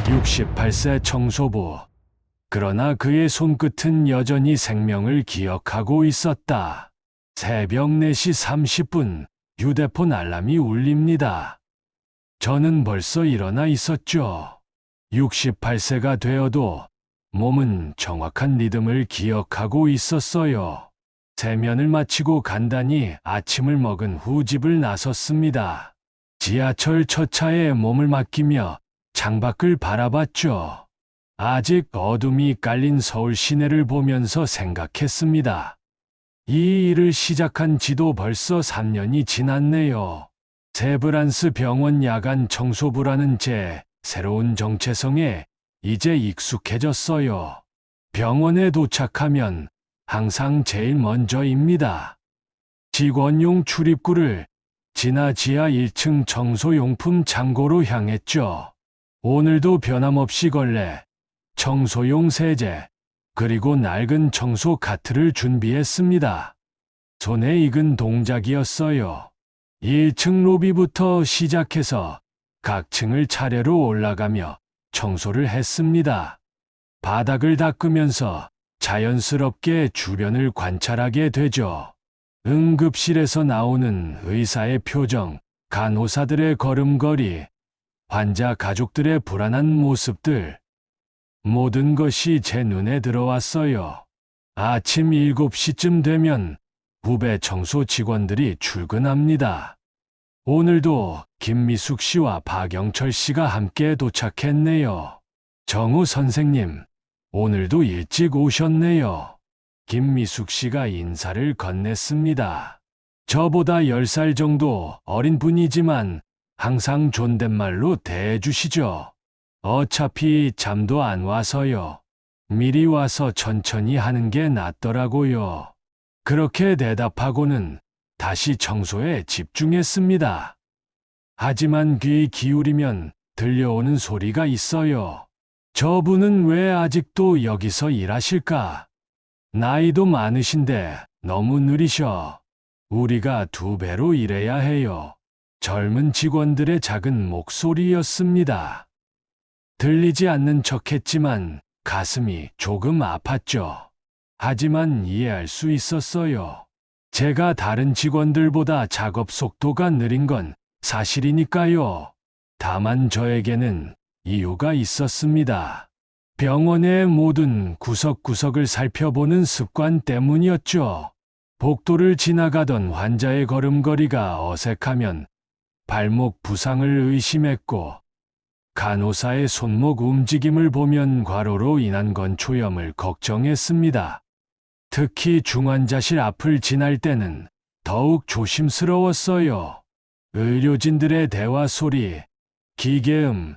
68세 청소부. 그러나 그의 손끝은 여전히 생명을 기억하고 있었다. 새벽 4시 30분, 휴대폰 알람이 울립니다. 저는 벌써 일어나 있었죠. 68세가 되어도 몸은 정확한 리듬을 기억하고 있었어요. 세면을 마치고 간단히 아침을 먹은 후 집을 나섰습니다. 지하철 첫차에 몸을 맡기며 창밖을 바라봤죠. 아직 어둠이 깔린 서울 시내를 보면서 생각했습니다. 이 일을 시작한 지도 벌써 3년이 지났네요. 세브란스 병원 야간 청소부라는 제 새로운 정체성에 이제 익숙해졌어요. 병원에 도착하면 항상 제일 먼저입니다. 직원용 출입구를 지나 지하 1층 청소용품 창고로 향했죠. 오늘도 변함없이 걸레, 청소용 세제, 그리고 낡은 청소 카트를 준비했습니다. 손에 익은 동작이었어요. 1층 로비부터 시작해서 각 층을 차례로 올라가며 청소를 했습니다. 바닥을 닦으면서 자연스럽게 주변을 관찰하게 되죠. 응급실에서 나오는 의사의 표정, 간호사들의 걸음걸이, 환자 가족들의 불안한 모습들. 모든 것이 제 눈에 들어왔어요. 아침 7시쯤 되면 후배 청소 직원들이 출근합니다. 오늘도 김미숙 씨와 박영철 씨가 함께 도착했네요. 정우 선생님, 오늘도 일찍 오셨네요. 김미숙 씨가 인사를 건넸습니다. 저보다 10살 정도 어린 분이지만 항상 존댓말로 대해주시죠. 어차피 잠도 안 와서요. 미리 와서 천천히 하는 게 낫더라고요. 그렇게 대답하고는 다시 청소에 집중했습니다. 하지만 귀 기울이면 들려오는 소리가 있어요. 저분은 왜 아직도 여기서 일하실까? 나이도 많으신데 너무 느리셔. 우리가 2배로 일해야 해요. 젊은 직원들의 작은 목소리였습니다. 들리지 않는 척했지만 가슴이 조금 아팠죠. 하지만 이해할 수 있었어요. 제가 다른 직원들보다 작업 속도가 느린 건 사실이니까요. 다만 저에게는 이유가 있었습니다. 병원의 모든 구석구석을 살펴보는 습관 때문이었죠. 복도를 지나가던 환자의 걸음걸이가 어색하면 발목 부상을 의심했고, 간호사의 손목 움직임을 보면 과로로 인한 건초염을 걱정했습니다. 특히 중환자실 앞을 지날 때는 더욱 조심스러웠어요. 의료진들의 대화 소리, 기계음,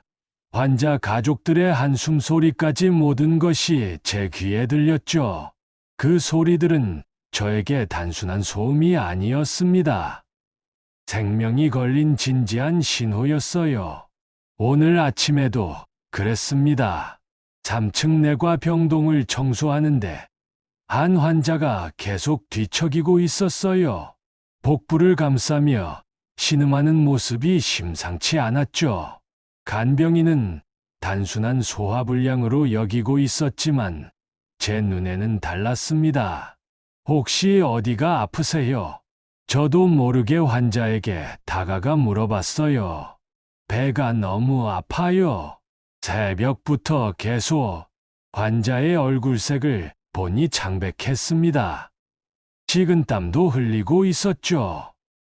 환자 가족들의 한숨 소리까지 모든 것이 제 귀에 들렸죠. 그 소리들은 저에게 단순한 소음이 아니었습니다. 생명이 걸린 진지한 신호였어요. 오늘 아침에도 그랬습니다. 3층 내과 병동을 청소하는데 한 환자가 계속 뒤척이고 있었어요. 복부를 감싸며 신음하는 모습이 심상치 않았죠. 간병인은 단순한 소화불량으로 여기고 있었지만 제 눈에는 달랐습니다. 혹시 어디가 아프세요? 저도 모르게 환자에게 다가가 물어봤어요. 배가 너무 아파요. 새벽부터 계속. 환자의 얼굴색을 보니 창백했습니다. 식은땀도 흘리고 있었죠.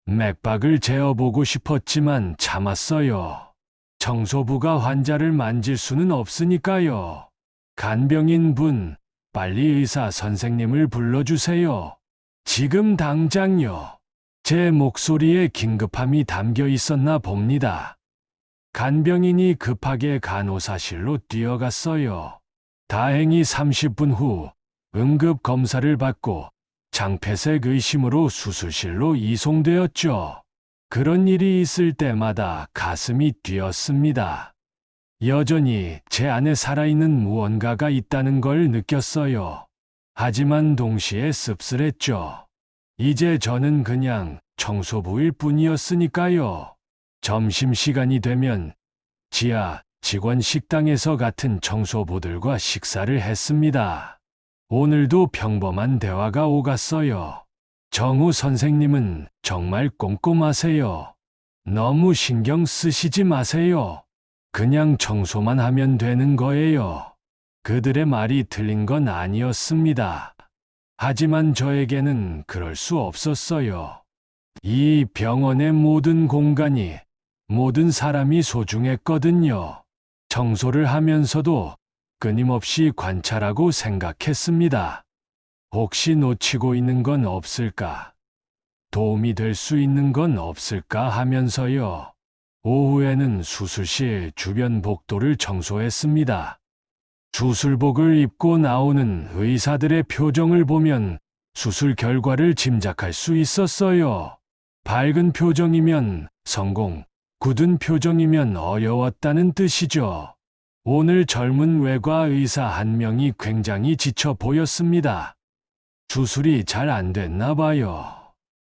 맥박을 재어보고 싶었지만 참았어요. 청소부가 환자를 만질 수는 없으니까요. 간병인 분, 빨리 의사 선생님을 불러주세요. 지금 당장요. 제 목소리에 긴급함이 담겨 있었나 봅니다. 간병인이 급하게 간호사실로 뛰어갔어요. 다행히 30분 후 응급 검사를 받고 장폐색 의심으로 수술실로 이송되었죠. 그런 일이 있을 때마다 가슴이 뛰었습니다. 여전히 제 안에 살아있는 무언가가 있다는 걸 느꼈어요. 하지만 동시에 씁쓸했죠. 이제 저는 그냥 청소부일 뿐이었으니까요. 점심시간이 되면 지하 직원 식당에서 같은 청소부들과 식사를 했습니다. 오늘도 평범한 대화가 오갔어요. 정우 선생님은 정말 꼼꼼하세요. 너무 신경 쓰시지 마세요. 그냥 청소만 하면 되는 거예요. 그들의 말이 틀린 건 아니었습니다. 하지만 저에게는 그럴 수 없었어요. 이 병원의 모든 공간이, 모든 사람이 소중했거든요. 청소를 하면서도 끊임없이 관찰하고 생각했습니다. 혹시 놓치고 있는 건 없을까? 도움이 될 수 있는 건 없을까 하면서요. 오후에는 수술실 주변 복도를 청소했습니다. 수술복을 입고 나오는 의사들의 표정을 보면 수술 결과를 짐작할 수 있었어요. 밝은 표정이면 성공, 굳은 표정이면 어려웠다는 뜻이죠. 오늘 젊은 외과 의사 한 명이 굉장히 지쳐 보였습니다. 수술이 잘 안 됐나 봐요.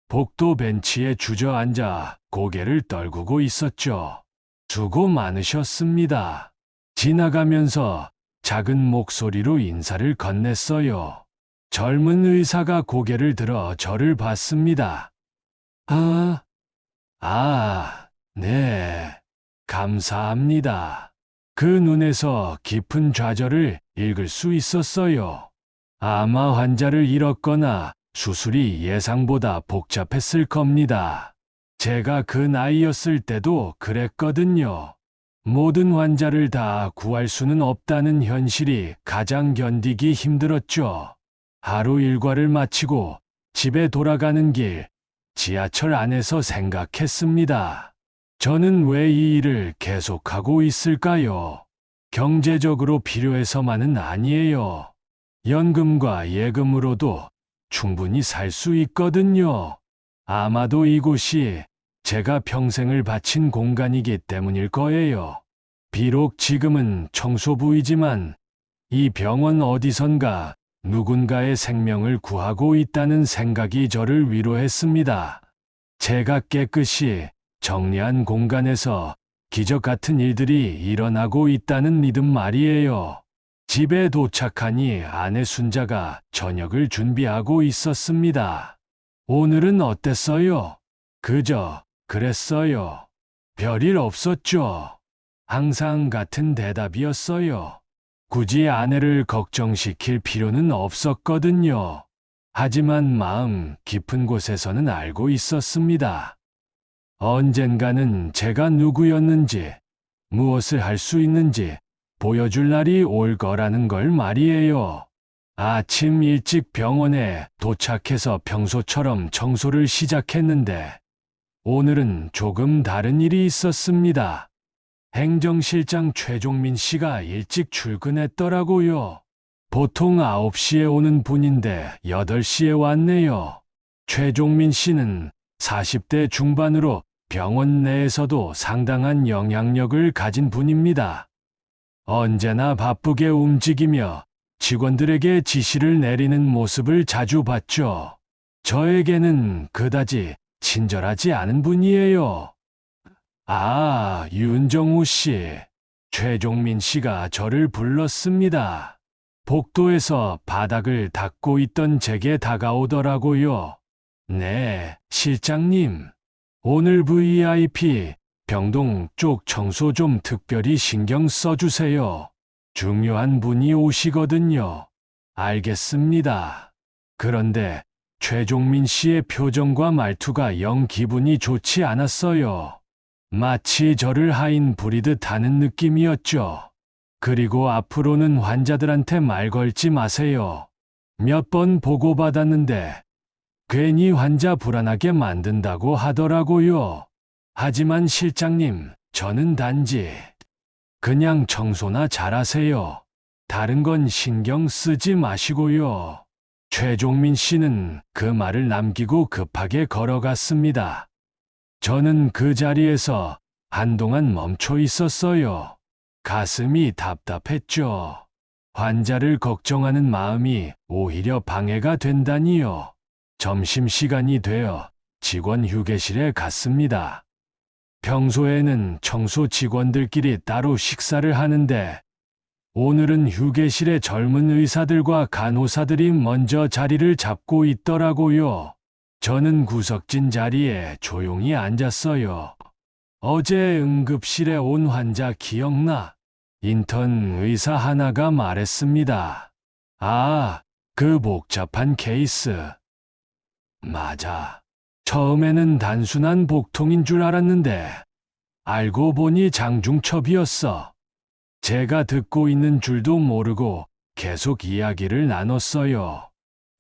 복도 벤치에 주저앉아 고개를 떨구고 있었죠. 수고 많으셨습니다. 지나가면서 작은 목소리로 인사를 건넸어요. 젊은 의사가 고개를 들어 저를 봤습니다. 네. 감사합니다. 그 눈에서 깊은 좌절을 읽을 수 있었어요. 아마 환자를 잃었거나 수술이 예상보다 복잡했을 겁니다. 제가 그 나이였을 때도 그랬거든요. 모든 환자를 다 구할 수는 없다는 현실이 가장 견디기 힘들었죠. 하루 일과를 마치고 집에 돌아가는 길, 지하철 안에서 생각했습니다. 저는 왜 이 일을 계속하고 있을까요? 경제적으로 필요해서만은 아니에요. 연금과 예금으로도 충분히 살 수 있거든요. 아마도 이곳이 제가 평생을 바친 공간이기 때문일 거예요. 비록 지금은 청소부이지만 이 병원 어디선가 누군가의 생명을 구하고 있다는 생각이 저를 위로했습니다. 제가 깨끗이 정리한 공간에서 기적 같은 일들이 일어나고 있다는 믿음 말이에요. 집에 도착하니 아내 순자가 저녁을 준비하고 있었습니다. 오늘은 어땠어요? 그저 그랬어요. 별일 없었죠. 항상 같은 대답이었어요. 굳이 아내를 걱정시킬 필요는 없었거든요. 하지만 마음 깊은 곳에서는 알고 있었습니다. 언젠가는 제가 누구였는지, 무엇을 할 수 있는지 보여줄 날이 올 거라는 걸 말이에요. 아침 일찍 병원에 도착해서 평소처럼 청소를 시작했는데 오늘은 조금 다른 일이 있었습니다. 행정실장 최종민 씨가 일찍 출근했더라고요. 보통 9시에 오는 분인데 8시에 왔네요. 최종민 씨는 40대 중반으로 병원 내에서도 상당한 영향력을 가진 분입니다. 언제나 바쁘게 움직이며 직원들에게 지시를 내리는 모습을 자주 봤죠. 저에게는 그다지 친절하지 않은 분이에요. 윤정우 씨. 최종민 씨가 저를 불렀습니다. 복도에서 바닥을 닦고 있던 제게 다가오더라고요. 네, 실장님. 오늘 VIP 병동 쪽 청소 좀 특별히 신경 써주세요. 중요한 분이 오시거든요. 알겠습니다. 그런데 최종민 씨의 표정과 말투가 영 기분이 좋지 않았어요. 마치 저를 하인 부리듯 하는 느낌이었죠. 그리고 앞으로는 환자들한테 말 걸지 마세요. 몇 번 보고받았는데 괜히 환자 불안하게 만든다고 하더라고요. 하지만 실장님, 저는 단지 그냥 청소나 잘하세요. 다른 건 신경 쓰지 마시고요. 최종민 씨는 그 말을 남기고 급하게 걸어갔습니다. 저는 그 자리에서 한동안 멈춰 있었어요. 가슴이 답답했죠. 환자를 걱정하는 마음이 오히려 방해가 된다니요. 점심시간이 되어 직원 휴게실에 갔습니다. 평소에는 청소 직원들끼리 따로 식사를 하는데 오늘은 휴게실에 젊은 의사들과 간호사들이 먼저 자리를 잡고 있더라고요. 저는 구석진 자리에 조용히 앉았어요. 어제 응급실에 온 환자 기억나? 인턴 의사 하나가 말했습니다. 아, 그 복잡한 케이스. 맞아. 처음에는 단순한 복통인 줄 알았는데 알고 보니 장중첩이었어. 제가 듣고 있는 줄도 모르고 계속 이야기를 나눴어요.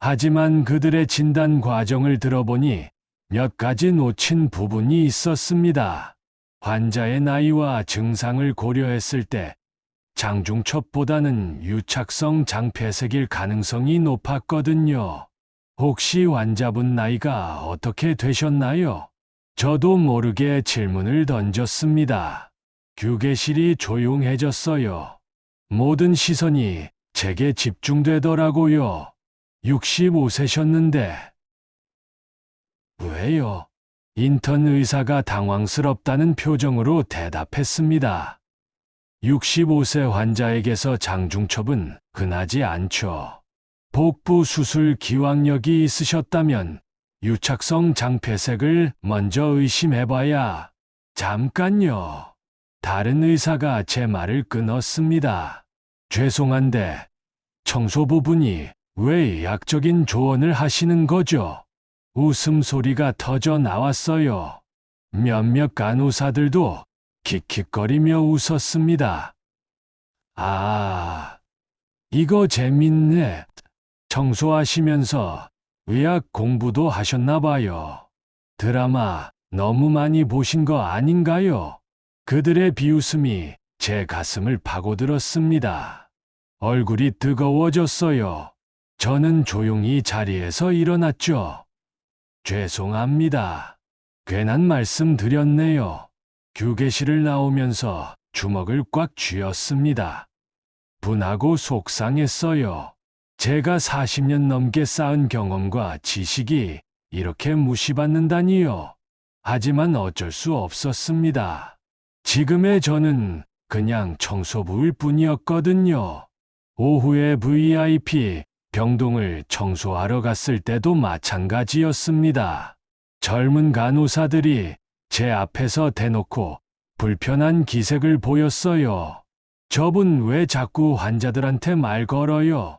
하지만 그들의 진단 과정을 들어보니 몇 가지 놓친 부분이 있었습니다. 환자의 나이와 증상을 고려했을 때 장중첩보다는 유착성 장폐색일 가능성이 높았거든요. 혹시 환자분 나이가 어떻게 되셨나요? 저도 모르게 질문을 던졌습니다. 휴게실이 조용해졌어요. 모든 시선이 제게 집중되더라고요. 65세셨는데. 왜요? 인턴 의사가 당황스럽다는 표정으로 대답했습니다. 65세 환자에게서 장중첩은 흔하지 않죠. 복부 수술 기왕력이 있으셨다면 유착성 장폐색을 먼저 의심해봐야. 잠깐요. 다른 의사가 제 말을 끊었습니다. 죄송한데 청소부분이 왜 의학적인 조언을 하시는 거죠? 웃음소리가 터져 나왔어요. 몇몇 간호사들도 킥킥거리며 웃었습니다. 아, 이거 재밌네. 청소하시면서 의학 공부도 하셨나 봐요. 드라마 너무 많이 보신 거 아닌가요? 그들의 비웃음이 제 가슴을 파고들었습니다. 얼굴이 뜨거워졌어요. 저는 조용히 자리에서 일어났죠. 죄송합니다. 괜한 말씀 드렸네요. 휴게실을 나오면서 주먹을 꽉 쥐었습니다. 분하고 속상했어요. 제가 40년 넘게 쌓은 경험과 지식이 이렇게 무시받는다니요. 하지만 어쩔 수 없었습니다. 지금의 저는 그냥 청소부일 뿐이었거든요. 오후에 VIP 병동을 청소하러 갔을 때도 마찬가지였습니다. 젊은 간호사들이 제 앞에서 대놓고 불편한 기색을 보였어요. 저분 왜 자꾸 환자들한테 말 걸어요?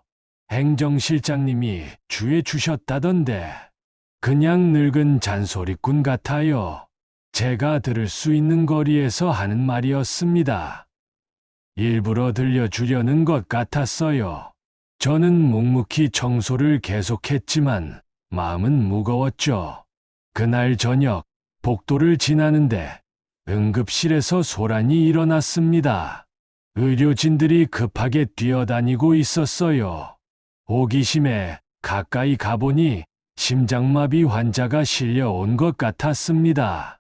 행정실장님이 주해 주셨다던데. 그냥 늙은 잔소리꾼 같아요. 제가 들을 수 있는 거리에서 하는 말이었습니다. 일부러 들려주려는 것 같았어요. 저는 묵묵히 청소를 계속했지만 마음은 무거웠죠. 그날 저녁 복도를 지나는데 응급실에서 소란이 일어났습니다. 의료진들이 급하게 뛰어다니고 있었어요. 호기심에 가까이 가보니 심장마비 환자가 실려온 것 같았습니다.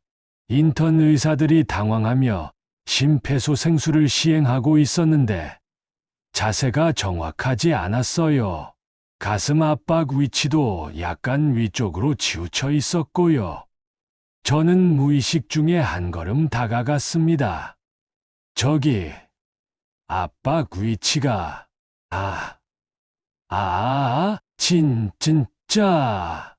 인턴 의사들이 당황하며 심폐소생술을 시행하고 있었는데 자세가 정확하지 않았어요. 가슴 압박 위치도 약간 위쪽으로 치우쳐 있었고요. 저는 무의식 중에 한 걸음 다가갔습니다. 저기, 압박 위치가, 진짜.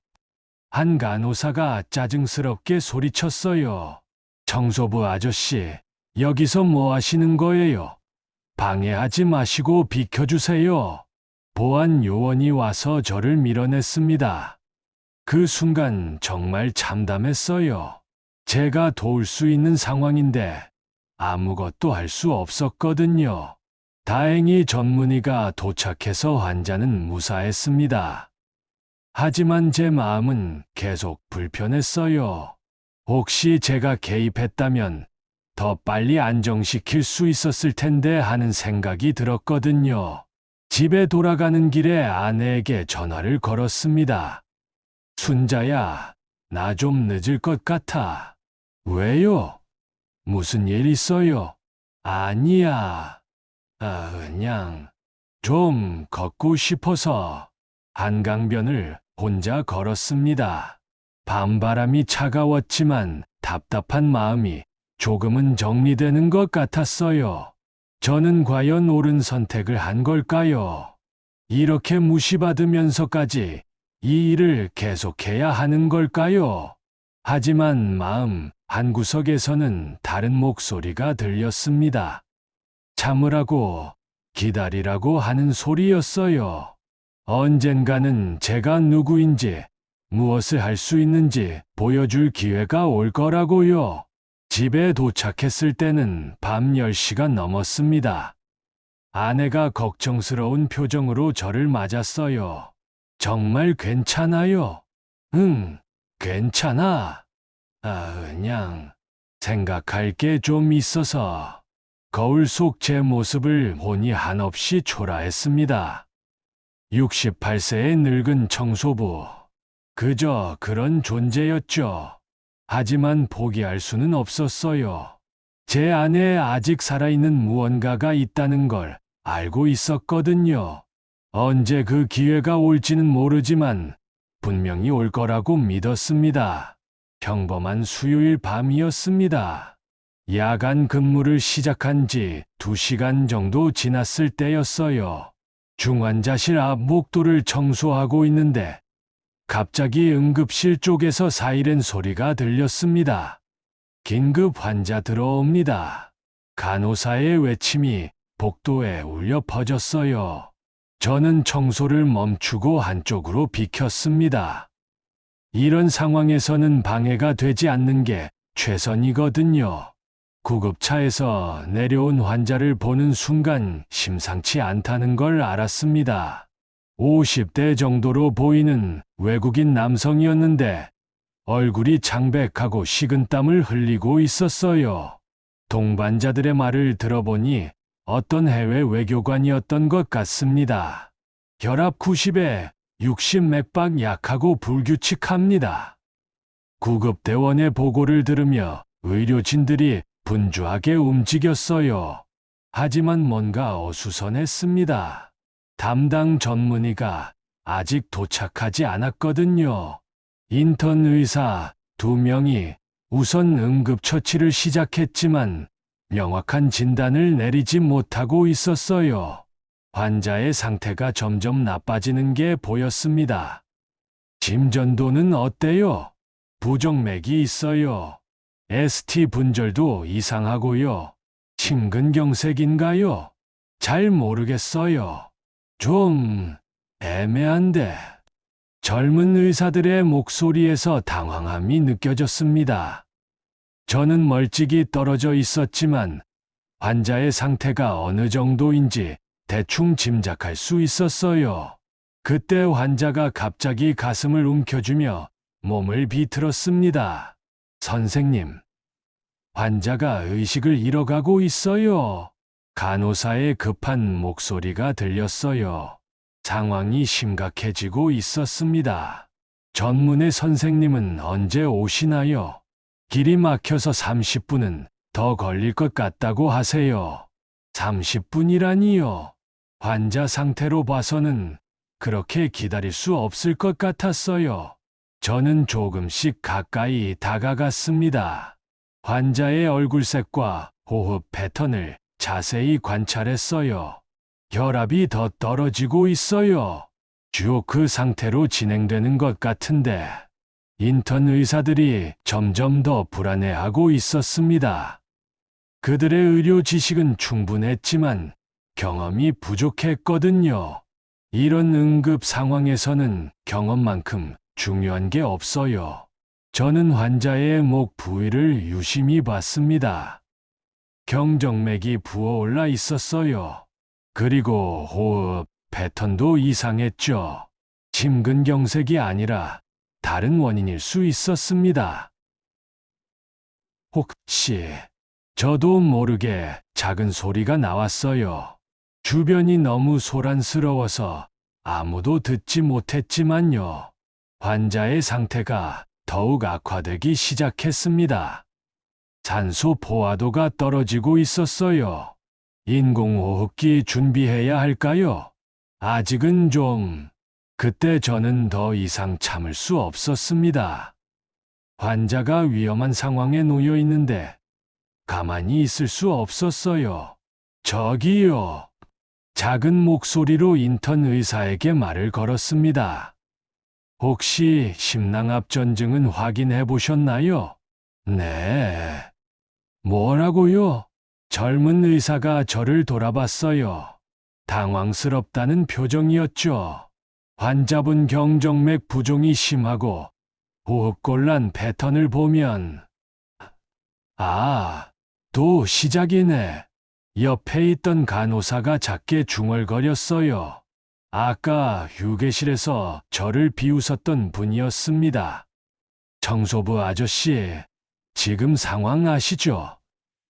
한 간호사가 짜증스럽게 소리쳤어요. 청소부 아저씨, 여기서 뭐 하시는 거예요? 방해하지 마시고 비켜주세요. 보안 요원이 와서 저를 밀어냈습니다. 그 순간 정말 참담했어요. 제가 도울 수 있는 상황인데 아무것도 할 수 없었거든요. 다행히 전문의가 도착해서 환자는 무사했습니다. 하지만 제 마음은 계속 불편했어요. 혹시 제가 개입했다면 더 빨리 안정시킬 수 있었을 텐데 하는 생각이 들었거든요. 집에 돌아가는 길에 아내에게 전화를 걸었습니다. 순자야, 나 좀 늦을 것 같아. 왜요? 무슨 일 있어요? 아니야. 그냥 좀 걷고 싶어서. 한강변을 혼자 걸었습니다. 밤바람이 차가웠지만 답답한 마음이 조금은 정리되는 것 같았어요. 저는 과연 옳은 선택을 한 걸까요? 이렇게 무시받으면서까지 이 일을 계속해야 하는 걸까요? 하지만 마음 한구석에서는 다른 목소리가 들렸습니다. 참으라고, 기다리라고 하는 소리였어요. 언젠가는 제가 누구인지, 무엇을 할 수 있는지 보여줄 기회가 올 거라고요. 집에 도착했을 때는 밤 10시가 넘었습니다. 아내가 걱정스러운 표정으로 저를 맞았어요. 정말 괜찮아요? 응, 괜찮아. 그냥 생각할 게 좀 있어서. 거울 속 제 모습을 보니 한없이 초라했습니다. 68세의 늙은 청소부. 그저 그런 존재였죠. 하지만 포기할 수는 없었어요. 제 안에 아직 살아있는 무언가가 있다는 걸 알고 있었거든요. 언제 그 기회가 올지는 모르지만 분명히 올 거라고 믿었습니다. 평범한 수요일 밤이었습니다. 야간 근무를 시작한 지 2시간 정도 지났을 때였어요. 중환자실 앞 목도를 청소하고 있는데 갑자기 응급실 쪽에서 사이렌 소리가 들렸습니다. 긴급 환자 들어옵니다. 간호사의 외침이 복도에 울려 퍼졌어요. 저는 청소를 멈추고 한쪽으로 비켰습니다. 이런 상황에서는 방해가 되지 않는 게 최선이거든요. 구급차에서 내려온 환자를 보는 순간 심상치 않다는 걸 알았습니다. 50대 정도로 보이는 외국인 남성이었는데 얼굴이 창백하고 식은땀을 흘리고 있었어요. 동반자들의 말을 들어보니 어떤 해외 외교관이었던 것 같습니다. 혈압 90에 60 맥박 약하고 불규칙합니다. 구급대원의 보고를 들으며 의료진들이 분주하게 움직였어요. 하지만 뭔가 어수선했습니다. 담당 전문의가 아직 도착하지 않았거든요. 인턴 의사 2명이 우선 응급처치를 시작했지만 명확한 진단을 내리지 못하고 있었어요. 환자의 상태가 점점 나빠지는 게 보였습니다. 심전도는 어때요? 부정맥이 있어요. ST 분절도 이상하고요. 심근경색인가요? 잘 모르겠어요. 좀 애매한데. 젊은 의사들의 목소리에서 당황함이 느껴졌습니다. 저는 멀찍이 떨어져 있었지만 환자의 상태가 어느 정도인지 대충 짐작할 수 있었어요. 그때 환자가 갑자기 가슴을 움켜쥐며 몸을 비틀었습니다. 선생님, 환자가 의식을 잃어가고 있어요. 간호사의 급한 목소리가 들렸어요. 상황이 심각해지고 있었습니다. 전문의 선생님은 언제 오시나요? 길이 막혀서 30분은 더 걸릴 것 같다고 하세요. 30분이라니요. 환자 상태로 봐서는 그렇게 기다릴 수 없을 것 같았어요. 저는 조금씩 가까이 다가갔습니다. 환자의 얼굴색과 호흡 패턴을 자세히 관찰했어요. 혈압이 더 떨어지고 있어요. 그 상태로 진행되는 것 같은데 인턴 의사들이 점점 더 불안해하고 있었습니다. 그들의 의료 지식은 충분했지만 경험이 부족했거든요. 이런 응급 상황에서는 경험만큼 중요한 게 없어요. 저는 환자의 목 부위를 유심히 봤습니다. 경정맥이 부어올라 있었어요. 그리고 호흡 패턴도 이상했죠. 심근경색이 아니라 다른 원인일 수 있었습니다. 혹시 저도 모르게 작은 소리가 나왔어요. 주변이 너무 소란스러워서 아무도 듣지 못했지만요. 환자의 상태가 더욱 악화되기 시작했습니다. 산소 포화도가 떨어지고 있었어요. 인공호흡기 준비해야 할까요? 아직은 좀. 그때 저는 더 이상 참을 수 없었습니다. 환자가 위험한 상황에 놓여 있는데 가만히 있을 수 없었어요. 저기요. 작은 목소리로 인턴 의사에게 말을 걸었습니다. 혹시 심낭압 전증은 확인해 보셨나요? 네. 뭐라고요? 젊은 의사가 저를 돌아봤어요. 당황스럽다는 표정이었죠. 환자분 경정맥 부종이 심하고 호흡곤란 패턴을 보면 또 시작이네. 옆에 있던 간호사가 작게 중얼거렸어요. 아까 휴게실에서 저를 비웃었던 분이었습니다. 청소부 아저씨, 지금 상황 아시죠?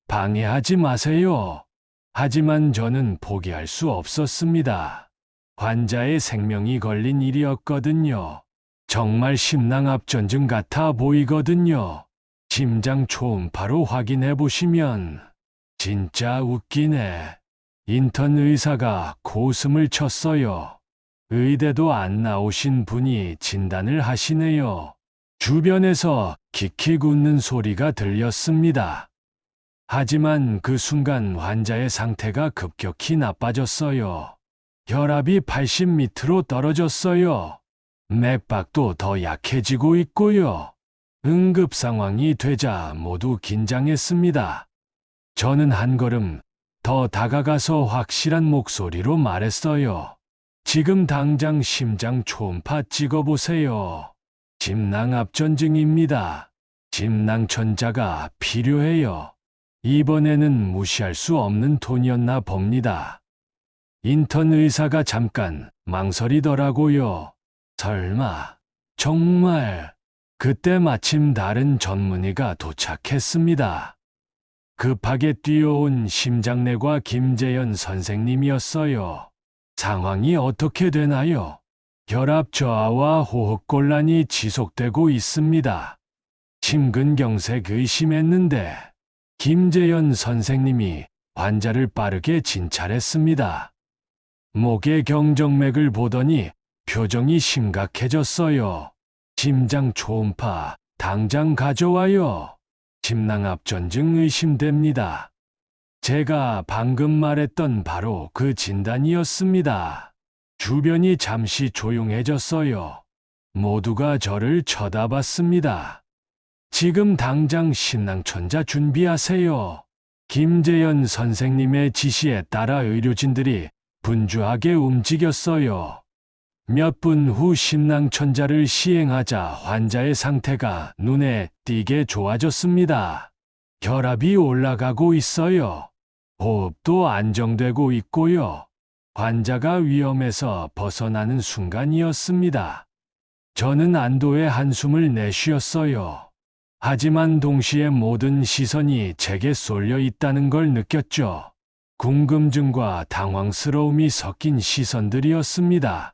방해하지 마세요. 하지만 저는 포기할 수 없었습니다. 환자의 생명이 걸린 일이었거든요. 정말 심낭압전증 같아 보이거든요. 심장 초음파로 확인해 보시면 진짜 웃기네. 인턴 의사가 고웃음을 쳤어요. 의대도 안 나오신 분이 진단을 하시네요. 주변에서 킥킥 웃는 소리가 들렸습니다. 하지만 그 순간 환자의 상태가 급격히 나빠졌어요. 혈압이 80 밑으로 떨어졌어요. 맥박도 더 약해지고 있고요. 응급 상황이 되자 모두 긴장했습니다. 저는 한 걸음 더 다가가서 확실한 목소리로 말했어요. 지금 당장 심장 초음파 찍어보세요. 심낭압전증입니다. 심낭천자가 필요해요. 이번에는 무시할 수 없는 톤이었나 봅니다. 인턴 의사가 잠깐 망설이더라고요. 설마, 정말. 그때 마침 다른 전문의가 도착했습니다. 급하게 뛰어온 심장내과 김재현 선생님이었어요. 상황이 어떻게 되나요? 혈압 저하와 호흡곤란이 지속되고 있습니다. 심근경색 의심했는데 김재현 선생님이 환자를 빠르게 진찰했습니다. 목의 경정맥을 보더니 표정이 심각해졌어요. 심장 초음파 당장 가져와요. 심낭압전증 의심됩니다. 제가 방금 말했던 바로 그 진단이었습니다. 주변이 잠시 조용해졌어요. 모두가 저를 쳐다봤습니다. 지금 당장 심낭천자 준비하세요. 김재현 선생님의 지시에 따라 의료진들이 분주하게 움직였어요. 몇 분 후 심낭천자를 시행하자 환자의 상태가 눈에 띄게 좋아졌습니다. 혈압이 올라가고 있어요. 호흡도 안정되고 있고요. 환자가 위험에서 벗어나는 순간이었습니다. 저는 안도의 한숨을 내쉬었어요. 하지만 동시에 모든 시선이 제게 쏠려 있다는 걸 느꼈죠. 궁금증과 당황스러움이 섞인 시선들이었습니다.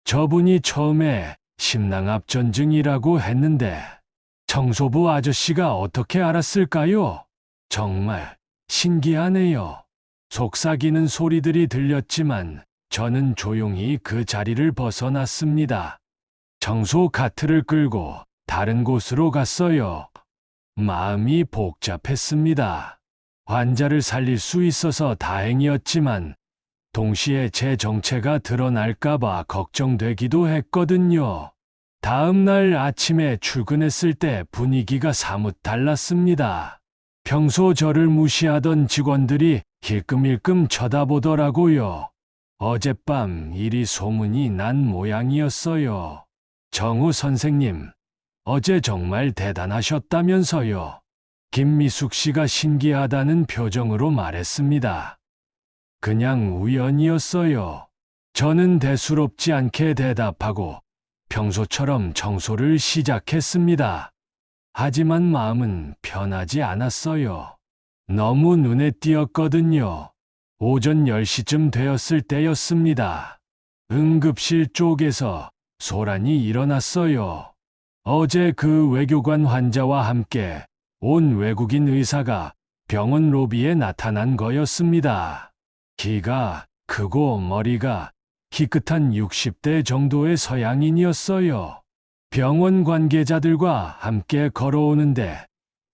저분이 처음에 심낭압전증이라고 했는데 청소부 아저씨가 어떻게 알았을까요? 정말 신기하네요. 속삭이는 소리들이 들렸지만 저는 조용히 그 자리를 벗어났습니다. 청소 카트를 끌고 다른 곳으로 갔어요. 마음이 복잡했습니다. 환자를 살릴 수 있어서 다행이었지만 동시에 제 정체가 드러날까봐 걱정되기도 했거든요. 다음 날 아침에 출근했을 때 분위기가 사뭇 달랐습니다. 평소 저를 무시하던 직원들이 힐끔힐끔 쳐다보더라고요. 어젯밤 일이 소문이 난 모양이었어요. 정우 선생님, 어제 정말 대단하셨다면서요. 김미숙 씨가 신기하다는 표정으로 말했습니다. 그냥 우연이었어요. 저는 대수롭지 않게 대답하고 평소처럼 청소를 시작했습니다. 하지만 마음은 편하지 않았어요. 너무 눈에 띄었거든요. 오전 10시쯤 되었을 때였습니다. 응급실 쪽에서 소란이 일어났어요. 어제 그 외교관 환자와 함께 온 외국인 의사가 병원 로비에 나타난 거였습니다. 키가 크고 머리가 희끗한 60대 정도의 서양인이었어요. 병원 관계자들과 함께 걸어오는데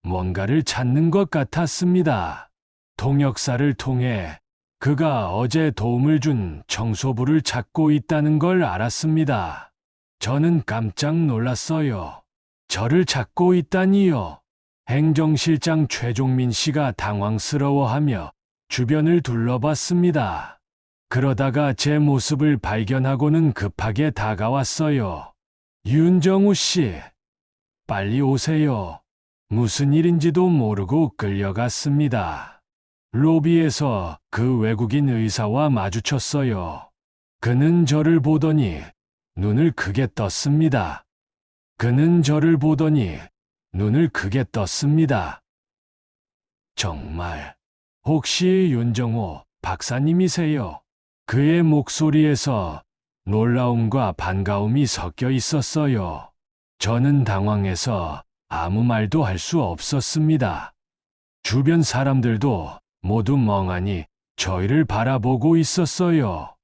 뭔가를 찾는 것 같았습니다. 통역사를 통해 그가 어제 도움을 준 청소부를 찾고 있다는 걸 알았습니다. 저는 깜짝 놀랐어요. 저를 찾고 있다니요. 행정실장 최종민 씨가 당황스러워하며 주변을 둘러봤습니다. 그러다가 제 모습을 발견하고는 급하게 다가왔어요. 윤정우 씨, 빨리 오세요. 무슨 일인지도 모르고 끌려갔습니다. 로비에서 그 외국인 의사와 마주쳤어요. 그는 저를 보더니 눈을 크게 떴습니다. 정말, 혹시 윤정호 박사님이세요? 그의 목소리에서 놀라움과 반가움이 섞여 있었어요. 저는 당황해서 아무 말도 할 수 없었습니다. 주변 사람들도 모두 멍하니 저희를 바라보고 있었어요.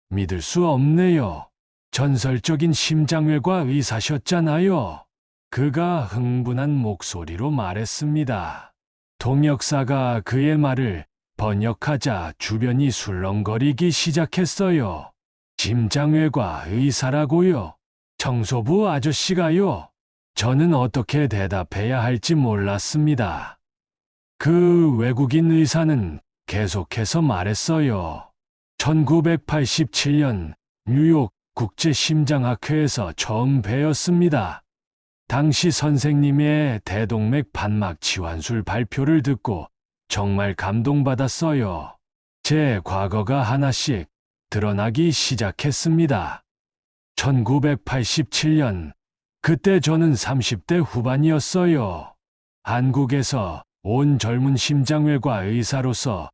믿을 수 없네요. 전설적인 심장외과 의사셨잖아요. 그가 흥분한 목소리로 말했습니다. 통역사가 그의 말을 번역하자 주변이 술렁거리기 시작했어요. 심장외과 의사라고요? 청소부 아저씨가요? 저는 어떻게 대답해야 할지 몰랐습니다. 그 외국인 의사는 계속해서 말했어요. 1987년 뉴욕 국제심장학회에서 처음 뵈었습니다. 당시 선생님의 대동맥 판막 치환술 발표를 듣고 정말 감동받았어요. 제 과거가 하나씩 드러나기 시작했습니다. 1987년, 그때 저는 30대 후반이었어요. 한국에서 온 젊은 심장외과 의사로서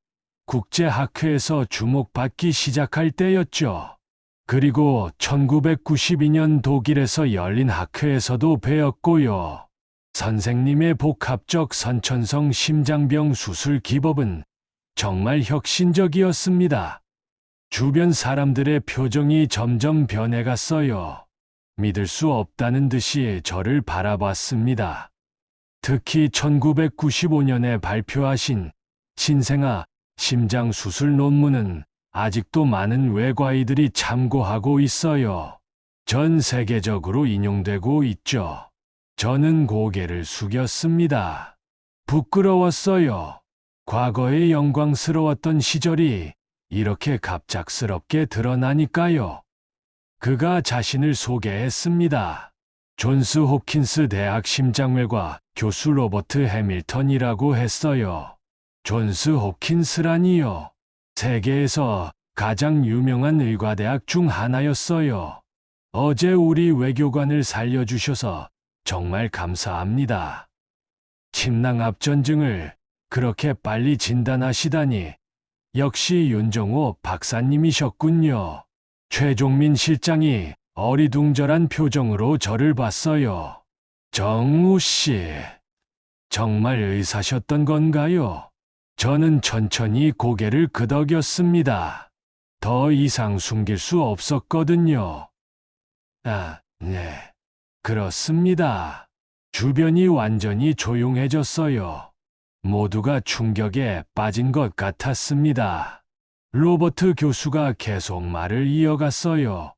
국제학회에서 주목받기 시작할 때였죠. 그리고 1992년 독일에서 열린 학회에서도 배웠고요. 선생님의 복합적 선천성 심장병 수술 기법은 정말 혁신적이었습니다. 주변 사람들의 표정이 점점 변해갔어요. 믿을 수 없다는 듯이 저를 바라봤습니다. 특히 1995년에 발표하신 신생아 심장 수술 논문은 아직도 많은 외과의들이 참고하고 있어요. 전 세계적으로 인용되고 있죠. 저는 고개를 숙였습니다. 부끄러웠어요. 과거의 영광스러웠던 시절이 이렇게 갑작스럽게 드러나니까요. 그가 자신을 소개했습니다. 존스 홉킨스 대학 심장외과 교수 로버트 해밀턴이라고 했어요. 존스 홉킨스라니요. 세계에서 가장 유명한 의과대학 중 하나였어요. 어제 우리 외교관을 살려주셔서 정말 감사합니다. 침낭압전증을 그렇게 빨리 진단하시다니 역시 윤정호 박사님이셨군요. 최종민 실장이 어리둥절한 표정으로 저를 봤어요. 정우 씨, 정말 의사셨던 건가요? 저는 천천히 고개를 끄덕였습니다. 더 이상 숨길 수 없었거든요. 아, 네. 그렇습니다. 주변이 완전히 조용해졌어요. 모두가 충격에 빠진 것 같았습니다. 로버트 교수가 계속 말을 이어갔어요.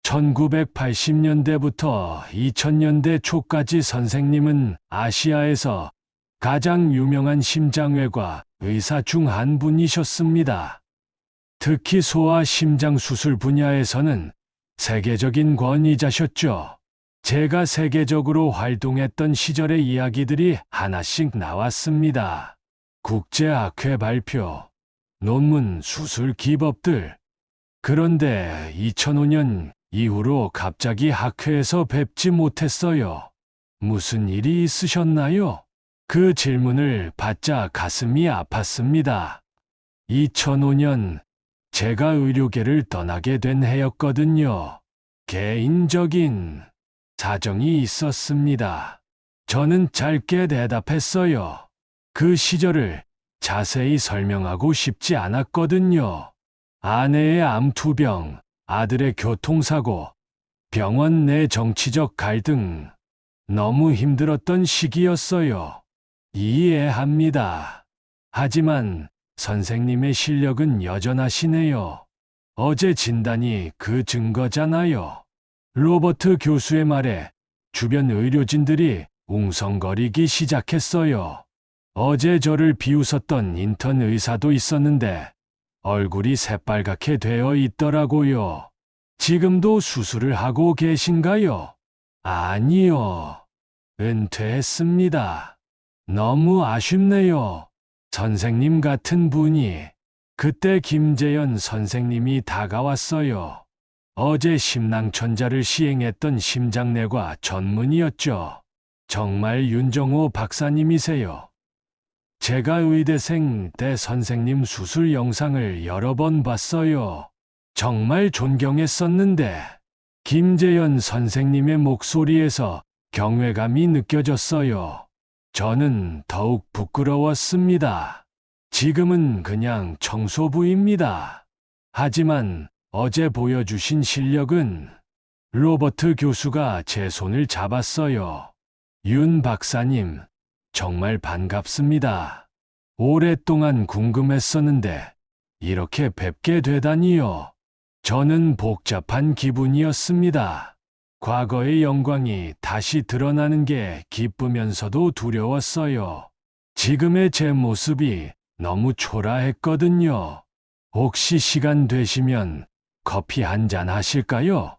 1980년대부터 2000년대 초까지 선생님은 아시아에서 가장 유명한 심장외과 의사 중 한 분이셨습니다. 특히 소아 심장 수술 분야에서는 세계적인 권위자셨죠. 제가 세계적으로 활동했던 시절의 이야기들이 하나씩 나왔습니다. 국제학회 발표, 논문, 수술 기법들. 그런데 2005년 이후로 갑자기 학회에서 뵙지 못했어요. 무슨 일이 있으셨나요? 그 질문을 받자 가슴이 아팠습니다. 2005년 제가 의료계를 떠나게 된 해였거든요. 개인적인 사정이 있었습니다. 저는 짧게 대답했어요. 그 시절을 자세히 설명하고 싶지 않았거든요. 아내의 암투병, 아들의 교통사고, 병원 내 정치적 갈등, 너무 힘들었던 시기였어요. 이해합니다. 하지만 선생님의 실력은 여전하시네요. 어제 진단이 그 증거잖아요. 로버트 교수의 말에 주변 의료진들이 웅성거리기 시작했어요. 어제 저를 비웃었던 인턴 의사도 있었는데 얼굴이 새빨갛게 되어 있더라고요. 지금도 수술을 하고 계신가요? 아니요. 은퇴했습니다. 너무 아쉽네요. 선생님 같은 분이. 그때 김재현 선생님이 다가왔어요. 어제 심낭천자를 시행했던 심장내과 전문의였죠. 정말 윤정호 박사님이세요. 제가 의대생 때 선생님 수술 영상을 여러 번 봤어요. 정말 존경했었는데 김재현 선생님의 목소리에서 경외감이 느껴졌어요. 저는 더욱 부끄러웠습니다. 지금은 그냥 청소부입니다. 하지만 어제 보여주신 실력은 로버트 교수가 제 손을 잡았어요. 윤 박사님, 정말 반갑습니다. 오랫동안 궁금했었는데 이렇게 뵙게 되다니요. 저는 복잡한 기분이었습니다. 과거의 영광이 다시 드러나는 게 기쁘면서도 두려웠어요. 지금의 제 모습이 너무 초라했거든요. 혹시 시간 되시면 커피 한 잔 하실까요?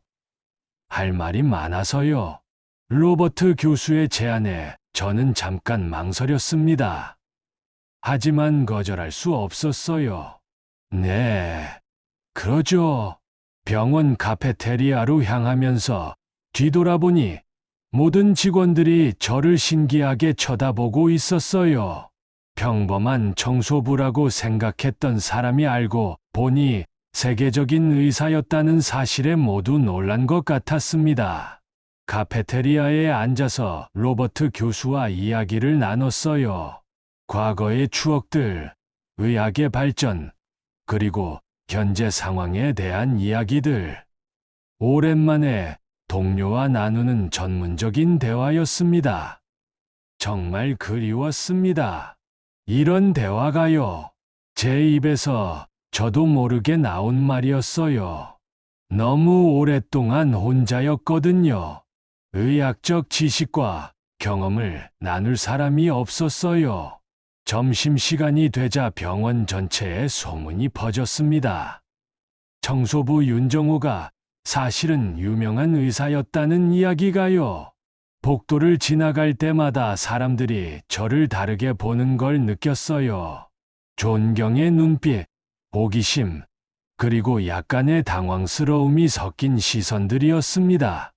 할 말이 많아서요. 로버트 교수의 제안에 저는 잠깐 망설였습니다. 하지만 거절할 수 없었어요. 네, 그러죠. 병원 카페테리아로 향하면서 뒤돌아보니 모든 직원들이 저를 신기하게 쳐다보고 있었어요. 평범한 청소부라고 생각했던 사람이 알고 보니 세계적인 의사였다는 사실에 모두 놀란 것 같았습니다. 카페테리아에 앉아서 로버트 교수와 이야기를 나눴어요. 과거의 추억들, 의학의 발전, 그리고 현재 상황에 대한 이야기들. 오랜만에 동료와 나누는 전문적인 대화였습니다. 정말 그리웠습니다. 이런 대화가요. 제 입에서 저도 모르게 나온 말이었어요. 너무 오랫동안 혼자였거든요. 의학적 지식과 경험을 나눌 사람이 없었어요. 점심시간이 되자 병원 전체에 소문이 퍼졌습니다. 청소부 윤정호가 사실은 유명한 의사였다는 이야기가요. 복도를 지나갈 때마다 사람들이 저를 다르게 보는 걸 느꼈어요. 존경의 눈빛, 호기심, 그리고 약간의 당황스러움이 섞인 시선들이었습니다.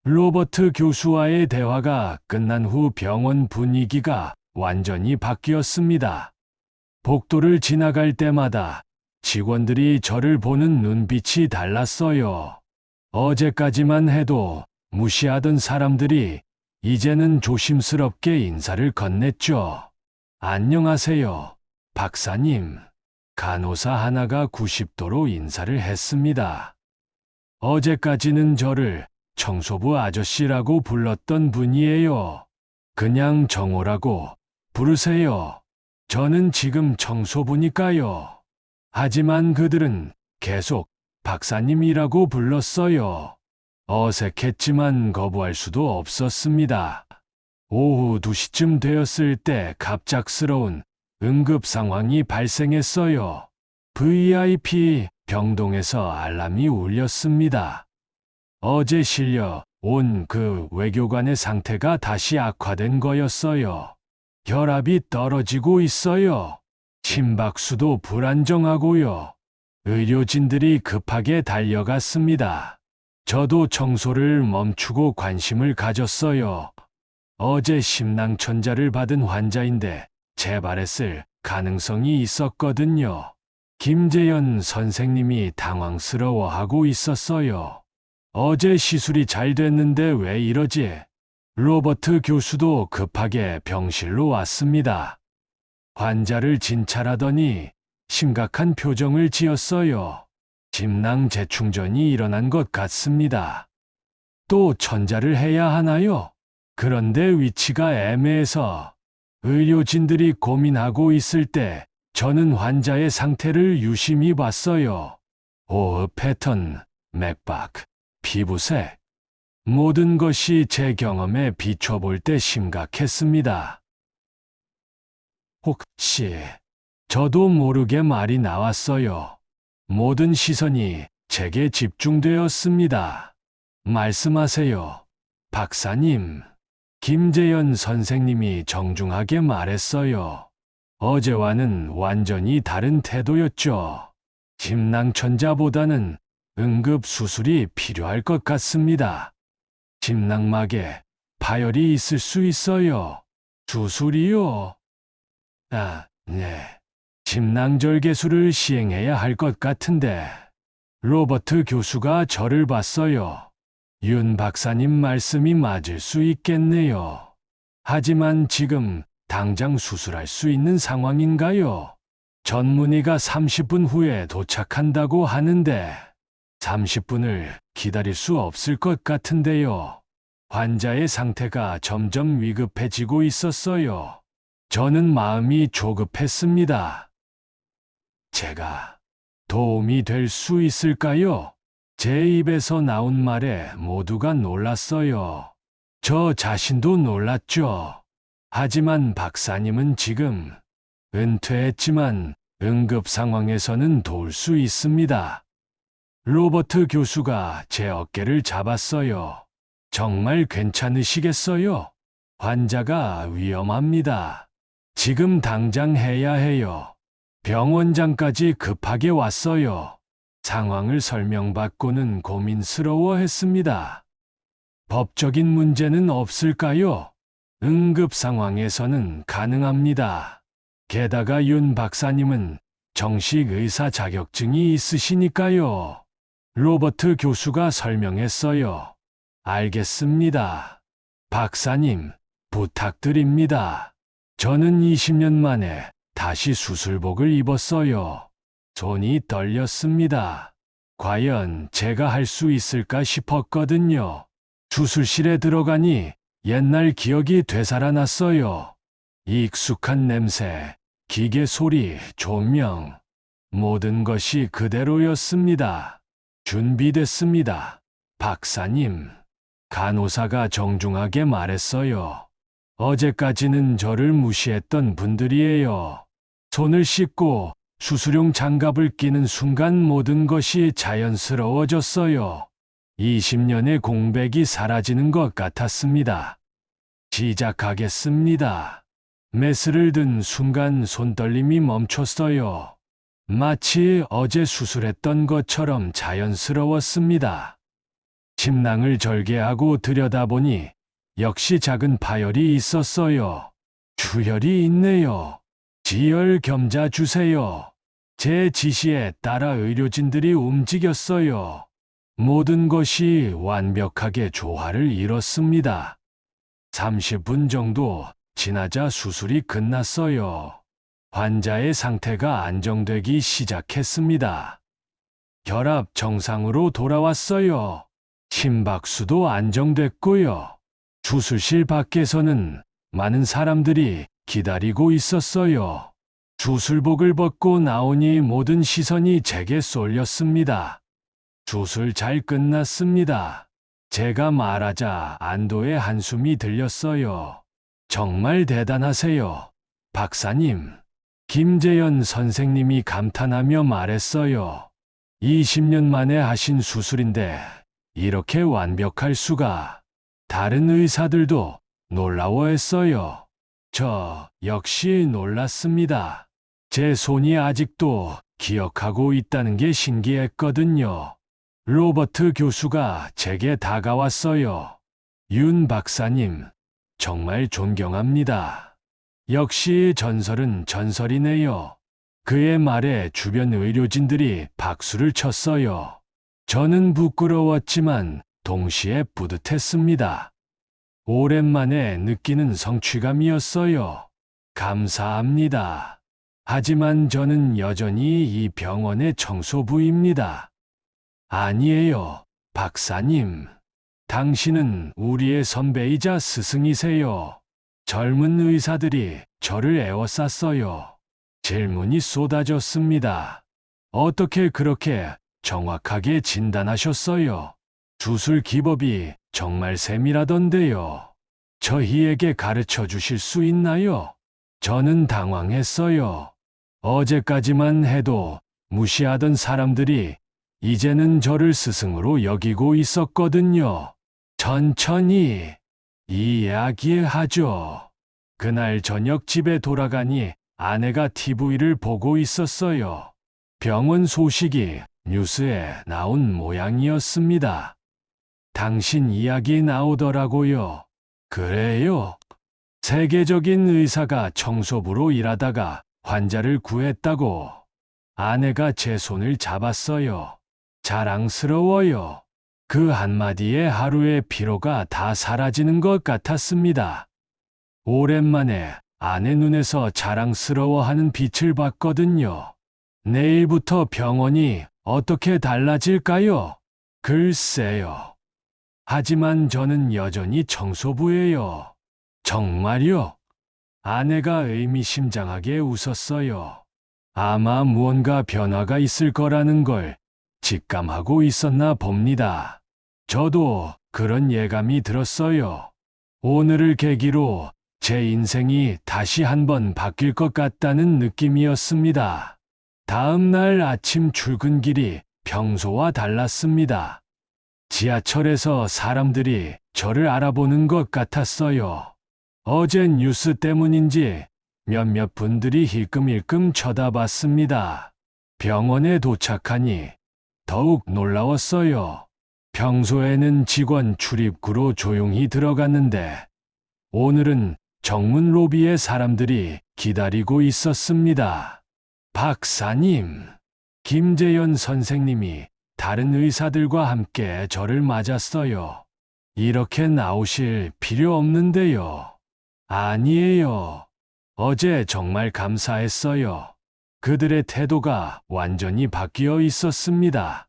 로버트 교수와의 대화가 끝난 후 병원 분위기가 완전히 바뀌었습니다. 복도를 지나갈 때마다 직원들이 저를 보는 눈빛이 달랐어요. 어제까지만 해도 무시하던 사람들이 이제는 조심스럽게 인사를 건넸죠. 안녕하세요, 박사님. 간호사 하나가 90도로 인사를 했습니다. 어제까지는 저를 청소부 아저씨라고 불렀던 분이에요. 그냥 정호라고 부르세요. 저는 지금 청소부니까요. 하지만 그들은 계속 박사님이라고 불렀어요. 어색했지만 거부할 수도 없었습니다. 오후 2시쯤 되었을 때 갑작스러운 응급 상황이 발생했어요. VIP 병동에서 알람이 울렸습니다. 어제 실려 온 그 외교관의 상태가 다시 악화된 거였어요. 혈압이 떨어지고 있어요. 심박수도 불안정하고요. 의료진들이 급하게 달려갔습니다. 저도 청소를 멈추고 관심을 가졌어요. 어제 심낭천자를 받은 환자인데 재발했을 가능성이 있었거든요. 김재현 선생님이 당황스러워하고 있었어요. 어제 시술이 잘 됐는데 왜 이러지? 로버트 교수도 급하게 병실로 왔습니다. 환자를 진찰하더니 심각한 표정을 지었어요. 심낭 재충전이 일어난 것 같습니다. 또 천자를 해야 하나요? 그런데 위치가 애매해서 의료진들이 고민하고 있을 때 저는 환자의 상태를 유심히 봤어요. 호흡 패턴, 맥박, 피부색. 모든 것이 제 경험에 비춰볼 때 심각했습니다. 혹시 저도 모르게 말이 나왔어요. 모든 시선이 제게 집중되었습니다. 말씀하세요. 박사님. 김재현 선생님이 정중하게 말했어요. 어제와는 완전히 다른 태도였죠. 심낭천자보다는 응급수술이 필요할 것 같습니다. 심낭막에 파열이 있을 수 있어요. 수술이요? 네. 심낭절개술을 시행해야 할 것 같은데. 로버트 교수가 저를 봤어요. 윤 박사님 말씀이 맞을 수 있겠네요. 하지만 지금 당장 수술할 수 있는 상황인가요? 전문의가 30분 후에 도착한다고 하는데 30분을 기다릴 수 없을 것 같은데요. 환자의 상태가 점점 위급해지고 있었어요. 저는 마음이 조급했습니다. 제가 도움이 될 수 있을까요? 제 입에서 나온 말에 모두가 놀랐어요. 저 자신도 놀랐죠. 하지만 박사님은 지금 은퇴했지만 응급 상황에서는 도울 수 있습니다. 로버트 교수가 제 어깨를 잡았어요. 정말 괜찮으시겠어요? 환자가 위험합니다. 지금 당장 해야 해요. 병원장까지 급하게 왔어요. 상황을 설명받고는 고민스러워했습니다. 법적인 문제는 없을까요? 응급 상황에서는 가능합니다. 게다가 윤 박사님은 정식 의사 자격증이 있으시니까요. 로버트 교수가 설명했어요. 알겠습니다. 박사님, 부탁드립니다. 저는 20년 만에 다시 수술복을 입었어요. 손이 떨렸습니다. 과연 제가 할 수 있을까 싶었거든요. 수술실에 들어가니 옛날 기억이 되살아났어요. 익숙한 냄새, 기계 소리, 조명. 모든 것이 그대로였습니다. 준비됐습니다. 박사님. 간호사가 정중하게 말했어요. 어제까지는 저를 무시했던 분들이에요. 손을 씻고 수술용 장갑을 끼는 순간 모든 것이 자연스러워졌어요. 20년의 공백이 사라지는 것 같았습니다. 시작하겠습니다. 메스를 든 순간 손떨림이 멈췄어요. 마치 어제 수술했던 것처럼 자연스러웠습니다. 심낭을 절개하고 들여다보니 역시 작은 파열이 있었어요. 출혈이 있네요. 지혈 겸자 주세요. 제 지시에 따라 의료진들이 움직였어요. 모든 것이 완벽하게 조화를 이뤘습니다. 30분 정도 지나자 수술이 끝났어요. 환자의 상태가 안정되기 시작했습니다. 혈압 정상으로 돌아왔어요. 심박수도 안정됐고요. 수술실 밖에서는 많은 사람들이 기다리고 있었어요. 수술복을 벗고 나오니 모든 시선이 제게 쏠렸습니다. 수술 잘 끝났습니다. 제가 말하자 안도의 한숨이 들렸어요. 정말 대단하세요, 박사님. 김재현 선생님이 감탄하며 말했어요. 20년 만에 하신 수술인데 이렇게 완벽할 수가. 다른 의사들도 놀라워했어요. 저 역시 놀랐습니다. 제 손이 아직도 기억하고 있다는 게 신기했거든요. 로버트 교수가 제게 다가왔어요. 윤 박사님, 정말 존경합니다. 역시 전설은 전설이네요. 그의 말에 주변 의료진들이 박수를 쳤어요. 저는 부끄러웠지만 동시에 뿌듯했습니다. 오랜만에 느끼는 성취감이었어요. 감사합니다. 하지만 저는 여전히 이 병원의 청소부입니다. 아니에요, 박사님. 당신은 우리의 선배이자 스승이세요. 젊은 의사들이 저를 에워쌌어요. 질문이 쏟아졌습니다. 어떻게 그렇게 정확하게 진단하셨어요? 수술 기법이 정말 세밀하던데요. 저희에게 가르쳐 주실 수 있나요? 저는 당황했어요. 어제까지만 해도 무시하던 사람들이 이제는 저를 스승으로 여기고 있었거든요. 천천히 이야기하죠. 그날 저녁 집에 돌아가니 아내가 TV를 보고 있었어요. 병원 소식이 뉴스에 나온 모양이었습니다. 당신 이야기 나오더라고요. 그래요? 세계적인 의사가 청소부로 일하다가 환자를 구했다고. 아내가 제 손을 잡았어요. 자랑스러워요. 그 한마디에 하루의 피로가 다 사라지는 것 같았습니다. 오랜만에 아내 눈에서 자랑스러워하는 빛을 봤거든요. 내일부터 병원이 어떻게 달라질까요? 글쎄요. 하지만 저는 여전히 청소부예요. 정말요? 아내가 의미심장하게 웃었어요. 아마 무언가 변화가 있을 거라는 걸 직감하고 있었나 봅니다. 저도 그런 예감이 들었어요. 오늘을 계기로 제 인생이 다시 한번 바뀔 것 같다는 느낌이었습니다. 다음 날 아침 출근길이 평소와 달랐습니다. 지하철에서 사람들이 저를 알아보는 것 같았어요. 어제 뉴스 때문인지 몇몇 분들이 힐끔힐끔 쳐다봤습니다. 병원에 도착하니 더욱 놀라웠어요. 평소에는 직원 출입구로 조용히 들어갔는데 오늘은 정문 로비에 사람들이 기다리고 있었습니다. 박사님, 김재현 선생님이 다른 의사들과 함께 저를 맞았어요. 이렇게 나오실 필요 없는데요. 아니에요. 어제 정말 감사했어요. 그들의 태도가 완전히 바뀌어 있었습니다.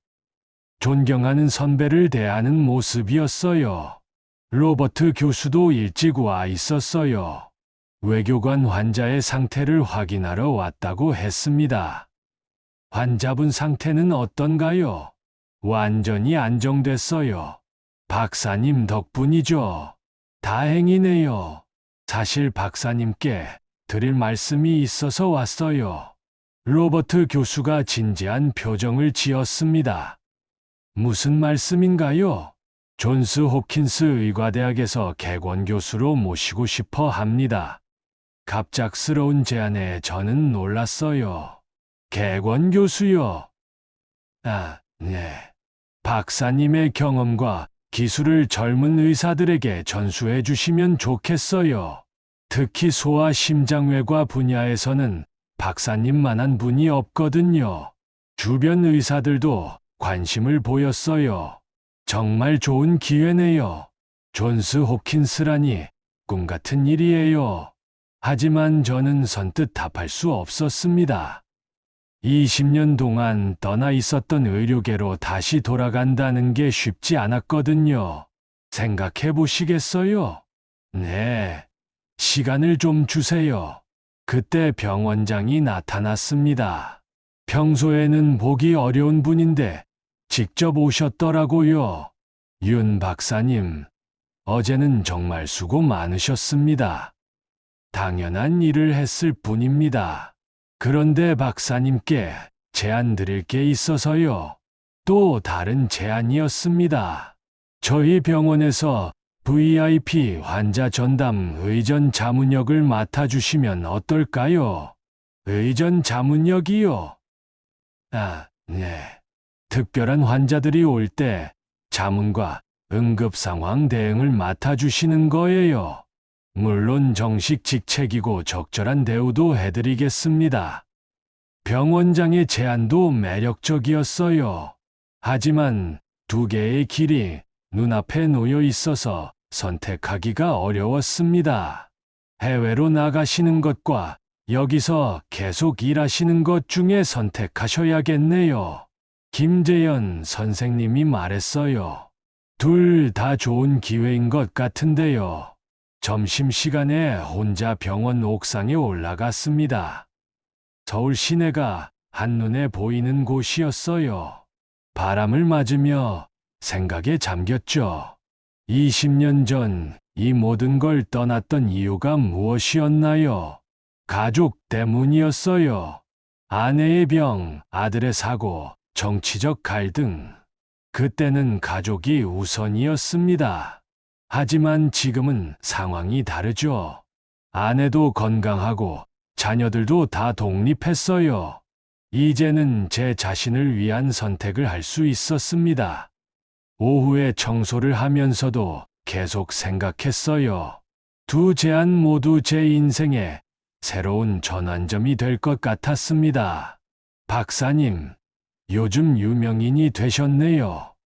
존경하는 선배를 대하는 모습이었어요. 로버트 교수도 일찍 와 있었어요. 외교관 환자의 상태를 확인하러 왔다고 했습니다. 환자분 상태는 어떤가요? 완전히 안정됐어요. 박사님 덕분이죠. 다행이네요. 사실 박사님께 드릴 말씀이 있어서 왔어요. 로버트 교수가 진지한 표정을 지었습니다. 무슨 말씀인가요? 존스 홉킨스 의과대학에서 객원 교수로 모시고 싶어 합니다. 갑작스러운 제안에 저는 놀랐어요. 객원 교수요? 아, 네. 박사님의 경험과 기술을 젊은 의사들에게 전수해 주시면 좋겠어요. 특히 소아 심장외과 분야에서는 박사님만한 분이 없거든요. 주변 의사들도 관심을 보였어요. 정말 좋은 기회네요. 존스 홉킨스라니 꿈 같은 일이에요. 하지만 저는 선뜻 답할 수 없었습니다. 20년 동안 떠나 있었던 의료계로 다시 돌아간다는 게 쉽지 않았거든요. 생각해 보시겠어요? 네. 시간을 좀 주세요. 그때 병원장이 나타났습니다. 평소에는 보기 어려운 분인데 직접 오셨더라고요. 윤 박사님, 어제는 정말 수고 많으셨습니다. 당연한 일을 했을 뿐입니다. 그런데 박사님께 제안 드릴 게 있어서요. 또 다른 제안이었습니다. 저희 병원에서 VIP 환자 전담 의전 자문역을 맡아주시면 어떨까요? 의전 자문역이요? 아, 네. 특별한 환자들이 올 때 자문과 응급 상황 대응을 맡아주시는 거예요. 물론 정식 직책이고 적절한 대우도 해드리겠습니다. 병원장의 제안도 매력적이었어요. 하지만 두 개의 길이 눈앞에 놓여 있어서 선택하기가 어려웠습니다. 해외로 나가시는 것과 여기서 계속 일하시는 것 중에 선택하셔야겠네요. 김재현 선생님이 말했어요. 둘 다 좋은 기회인 것 같은데요. 점심시간에 혼자 병원 옥상에 올라갔습니다. 서울 시내가 한눈에 보이는 곳이었어요. 바람을 맞으며 생각에 잠겼죠. 20년 전 이 모든 걸 떠났던 이유가 무엇이었나요? 가족 때문이었어요. 아내의 병, 아들의 사고, 정치적 갈등. 그때는 가족이 우선이었습니다. 하지만 지금은 상황이 다르죠. 아내도 건강하고 자녀들도 다 독립했어요. 이제는 제 자신을 위한 선택을 할 수 있었습니다. 오후에 청소를 하면서도 계속 생각했어요. 두 제안 모두 제 인생에 새로운 전환점이 될 것 같았습니다. 박사님, 요즘 유명인이 되셨네요.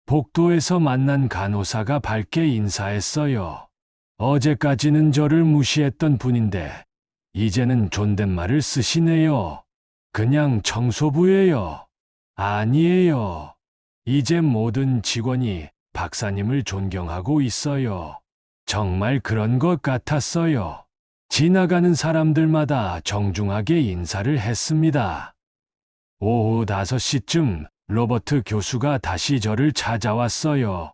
복도에서 만난 간호사가 밝게 인사했어요. 어제까지는 저를 무시했던 분인데, 이제는 존댓말을 쓰시네요. 그냥 청소부예요. 아니에요. 이제 모든 직원이 박사님을 존경하고 있어요. 정말 그런 것 같았어요. 지나가는 사람들마다 정중하게 인사를 했습니다. 오후 5시쯤 로버트 교수가 다시 저를 찾아왔어요.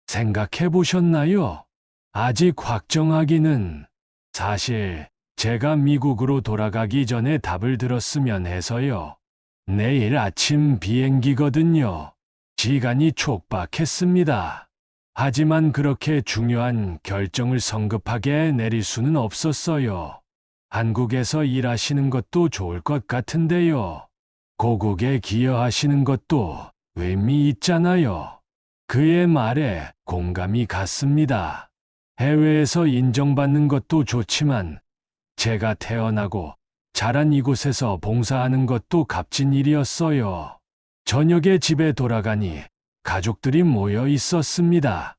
생각해 보셨나요? 아직 확정하기는. 사실 제가 미국으로 돌아가기 전에 답을 들었으면 해서요. 내일 아침 비행기거든요. 시간이 촉박했습니다. 하지만 그렇게 중요한 결정을 성급하게 내릴 수는 없었어요. 한국에서 일하시는 것도 좋을 것 같은데요. 고국에 기여하시는 것도 의미 있잖아요. 그의 말에 공감이 갔습니다. 해외에서 인정받는 것도 좋지만 제가 태어나고 자란 이곳에서 봉사하는 것도 값진 일이었어요. 저녁에 집에 돌아가니 가족들이 모여 있었습니다.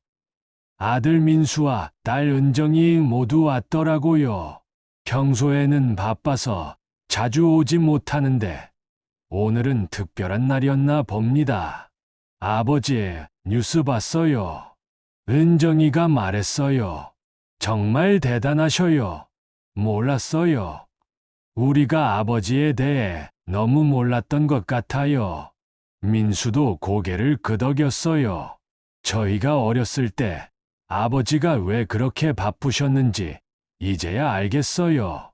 아들 민수와 딸 은정이 모두 왔더라고요. 평소에는 바빠서 자주 오지 못하는데 오늘은 특별한 날이었나 봅니다. 아버지, 뉴스 봤어요. 은정이가 말했어요. 정말 대단하셔요. 몰랐어요. 우리가 아버지에 대해 너무 몰랐던 것 같아요. 민수도 고개를 끄덕였어요. 저희가 어렸을 때 아버지가 왜 그렇게 바쁘셨는지 이제야 알겠어요.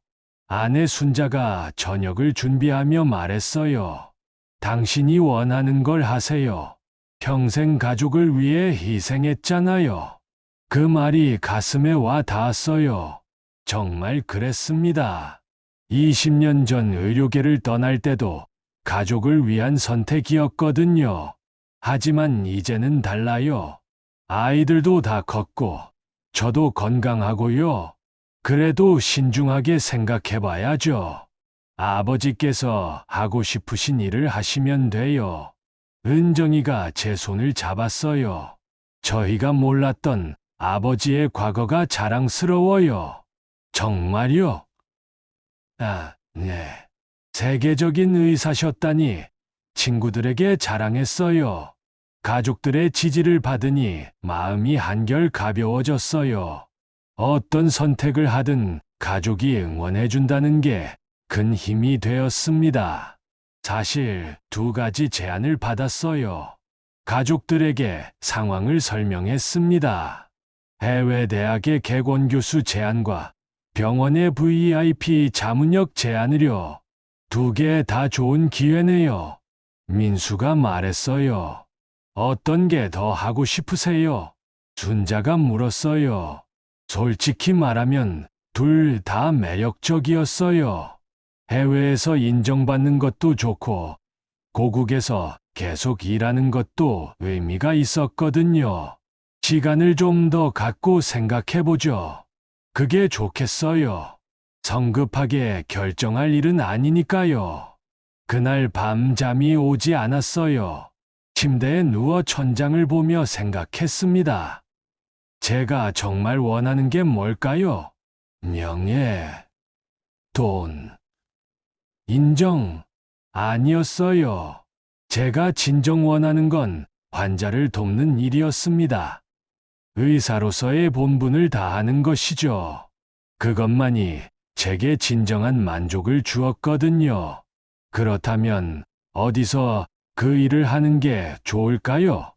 아내 순자가 저녁을 준비하며 말했어요. 당신이 원하는 걸 하세요. 평생 가족을 위해 희생했잖아요. 그 말이 가슴에 와 닿았어요. 정말 그랬습니다. 20년 전 의료계를 떠날 때도 가족을 위한 선택이었거든요. 하지만 이제는 달라요. 아이들도 다 컸고, 저도 건강하고요. 그래도 신중하게 생각해봐야죠. 아버지께서 하고 싶으신 일을 하시면 돼요. 은정이가 제 손을 잡았어요. 저희가 몰랐던 아버지의 과거가 자랑스러워요. 정말요? 아, 네. 세계적인 의사셨다니 친구들에게 자랑했어요. 가족들의 지지를 받으니 마음이 한결 가벼워졌어요. 어떤 선택을 하든 가족이 응원해준다는 게 큰 힘이 되었습니다. 사실 2가지 제안을 받았어요. 가족들에게 상황을 설명했습니다. 해외 대학의 개건 교수 제안과 병원의 VIP 자문역 제안을요. 2개 다 좋은 기회네요. 민수가 말했어요. 어떤 게 더 하고 싶으세요? 순자가 물었어요. 솔직히 말하면 둘 다 매력적이었어요. 해외에서 인정받는 것도 좋고 고국에서 계속 일하는 것도 의미가 있었거든요. 시간을 좀 더 갖고 생각해보죠. 그게 좋겠어요. 성급하게 결정할 일은 아니니까요. 그날 밤 잠이 오지 않았어요. 침대에 누워 천장을 보며 생각했습니다. 제가 정말 원하는 게 뭘까요? 명예, 돈, 인정, 아니었어요. 제가 진정 원하는 건 환자를 돕는 일이었습니다. 의사로서의 본분을 다하는 것이죠. 그것만이 제게 진정한 만족을 주었거든요. 그렇다면 어디서 그 일을 하는 게 좋을까요?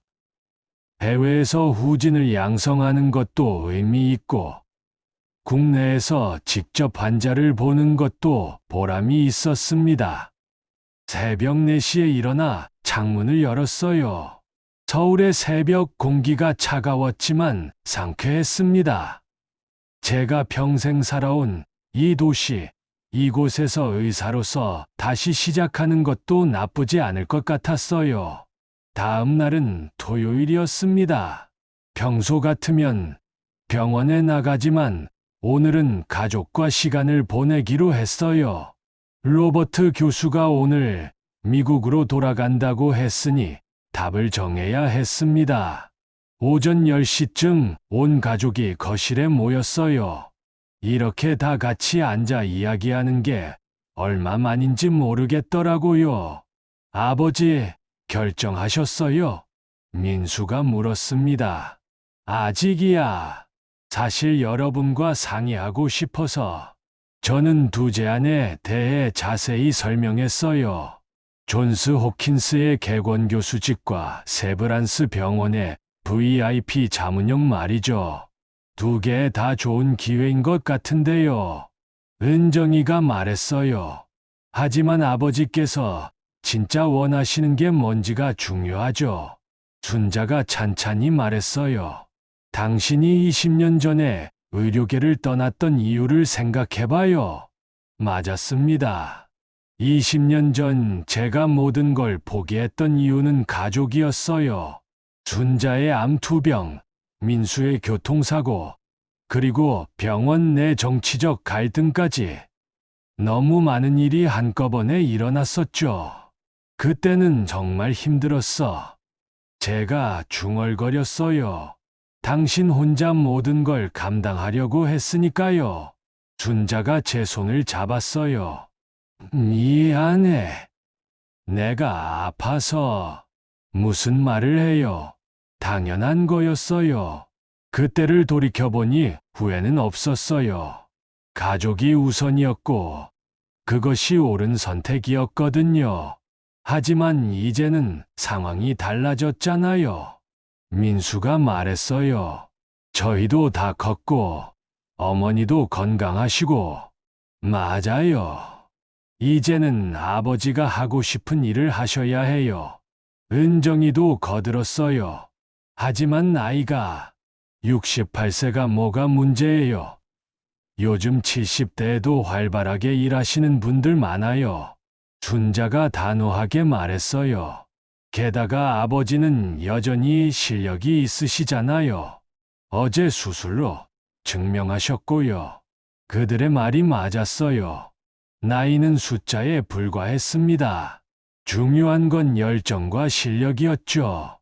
해외에서 후진을 양성하는 것도 의미 있고, 국내에서 직접 환자를 보는 것도 보람이 있었습니다. 새벽 4시에 일어나 창문을 열었어요. 서울의 새벽 공기가 차가웠지만 상쾌했습니다. 제가 평생 살아온 이 도시, 이곳에서 의사로서 다시 시작하는 것도 나쁘지 않을 것 같았어요. 다음 날은 토요일이었습니다. 평소 같으면 병원에 나가지만 오늘은 가족과 시간을 보내기로 했어요. 로버트 교수가 오늘 미국으로 돌아간다고 했으니 답을 정해야 했습니다. 오전 10시쯤 온 가족이 거실에 모였어요. 이렇게 다 같이 앉아 이야기하는 게 얼마만인지 모르겠더라고요. 아버지, 결정하셨어요? 민수가 물었습니다. 아직이야. 사실 여러분과 상의하고 싶어서. 저는 두 제안에 대해 자세히 설명했어요. 존스 호킨스의 개권 교수직과 세브란스 병원의 VIP 자문역 말이죠. 두 개 다 좋은 기회인 것 같은데요. 은정이가 말했어요. 하지만 아버지께서 진짜 원하시는 게 뭔지가 중요하죠. 순자가 찬찬히 말했어요. 당신이 20년 전에 의료계를 떠났던 이유를 생각해봐요. 맞았습니다. 20년 전 제가 모든 걸 포기했던 이유는 가족이었어요. 순자의 암투병, 민수의 교통사고, 그리고 병원 내 정치적 갈등까지. 너무 많은 일이 한꺼번에 일어났었죠. 그때는 정말 힘들었어. 제가 중얼거렸어요. 당신 혼자 모든 걸 감당하려고 했으니까요. 순자가 제 손을 잡았어요. 미안해. 내가 아파서. 무슨 말을 해요. 당연한 거였어요. 그때를 돌이켜보니 후회는 없었어요. 가족이 우선이었고, 그것이 옳은 선택이었거든요. 하지만 이제는 상황이 달라졌잖아요. 민수가 말했어요. 저희도 다 컸고, 어머니도 건강하시고, 맞아요. 이제는 아버지가 하고 싶은 일을 하셔야 해요. 은정이도 거들었어요. 하지만 나이가 68세가 뭐가 문제예요. 요즘 70대에도 활발하게 일하시는 분들 많아요. 순자가 단호하게 말했어요. 게다가 아버지는 여전히 실력이 있으시잖아요. 어제 수술로 증명하셨고요. 그들의 말이 맞았어요. 나이는 숫자에 불과했습니다. 중요한 건 열정과 실력이었죠.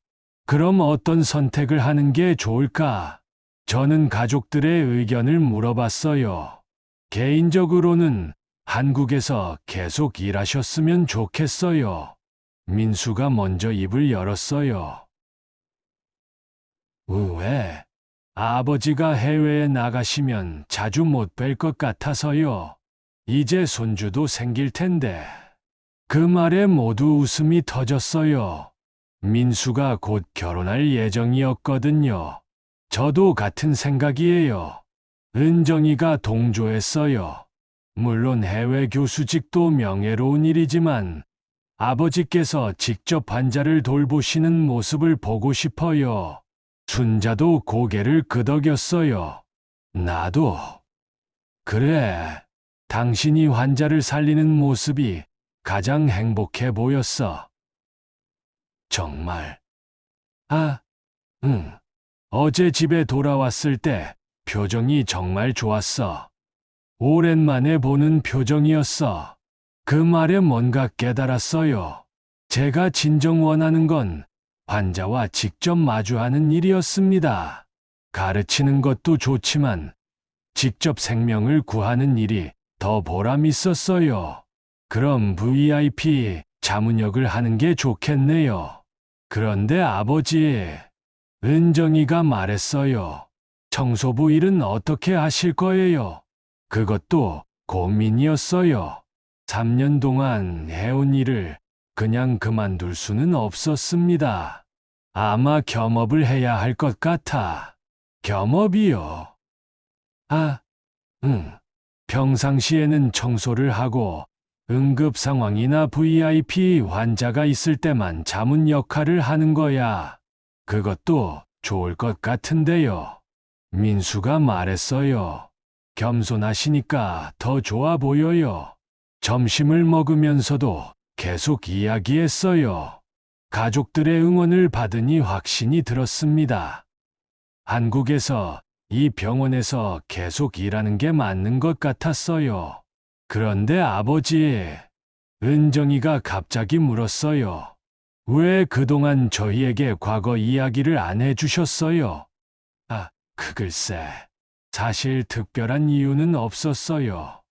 그럼 어떤 선택을 하는 게 좋을까? 저는 가족들의 의견을 물어봤어요. 개인적으로는 한국에서 계속 일하셨으면 좋겠어요. 민수가 먼저 입을 열었어요. 왜? 아버지가 해외에 나가시면 자주 못 뵐 것 같아서요. 이제 손주도 생길 텐데. 그 말에 모두 웃음이 터졌어요. 민수가 곧 결혼할 예정이었거든요. 저도 같은 생각이에요. 은정이가 동조했어요. 물론 해외 교수직도 명예로운 일이지만 아버지께서 직접 환자를 돌보시는 모습을 보고 싶어요. 순자도 고개를 끄덕였어요. 나도. 그래. 당신이 환자를 살리는 모습이 가장 행복해 보였어. 정말. 응. 어제 집에 돌아왔을 때 표정이 정말 좋았어. 오랜만에 보는 표정이었어. 그 말에 뭔가 깨달았어요. 제가 진정 원하는 건 환자와 직접 마주하는 일이었습니다. 가르치는 것도 좋지만 직접 생명을 구하는 일이 더 보람 있었어요. 그럼 VIP 자문역을 하는 게 좋겠네요. 그런데 아버지, 은정이가 말했어요. 청소부 일은 어떻게 하실 거예요? 그것도 고민이었어요. 3년 동안 해온 일을 그냥 그만둘 수는 없었습니다. 아마 겸업을 해야 할 것 같아. 겸업이요? 아, 응. 평상시에는 청소를 하고 응급 상황이나 VIP 환자가 있을 때만 자문 역할을 하는 거야. 그것도 좋을 것 같은데요. 민수가 말했어요. 겸손하시니까 더 좋아 보여요. 점심을 먹으면서도 계속 이야기했어요. 가족들의 응원을 받으니 확신이 들었습니다. 한국에서 이 병원에서 계속 일하는 게 맞는 것 같았어요. 그런데 아버지, 은정이가 갑자기 물었어요. 왜 그동안 저희에게 과거 이야기를 안 해주셨어요? 아, 글쎄. 사실 특별한 이유는 없었어요.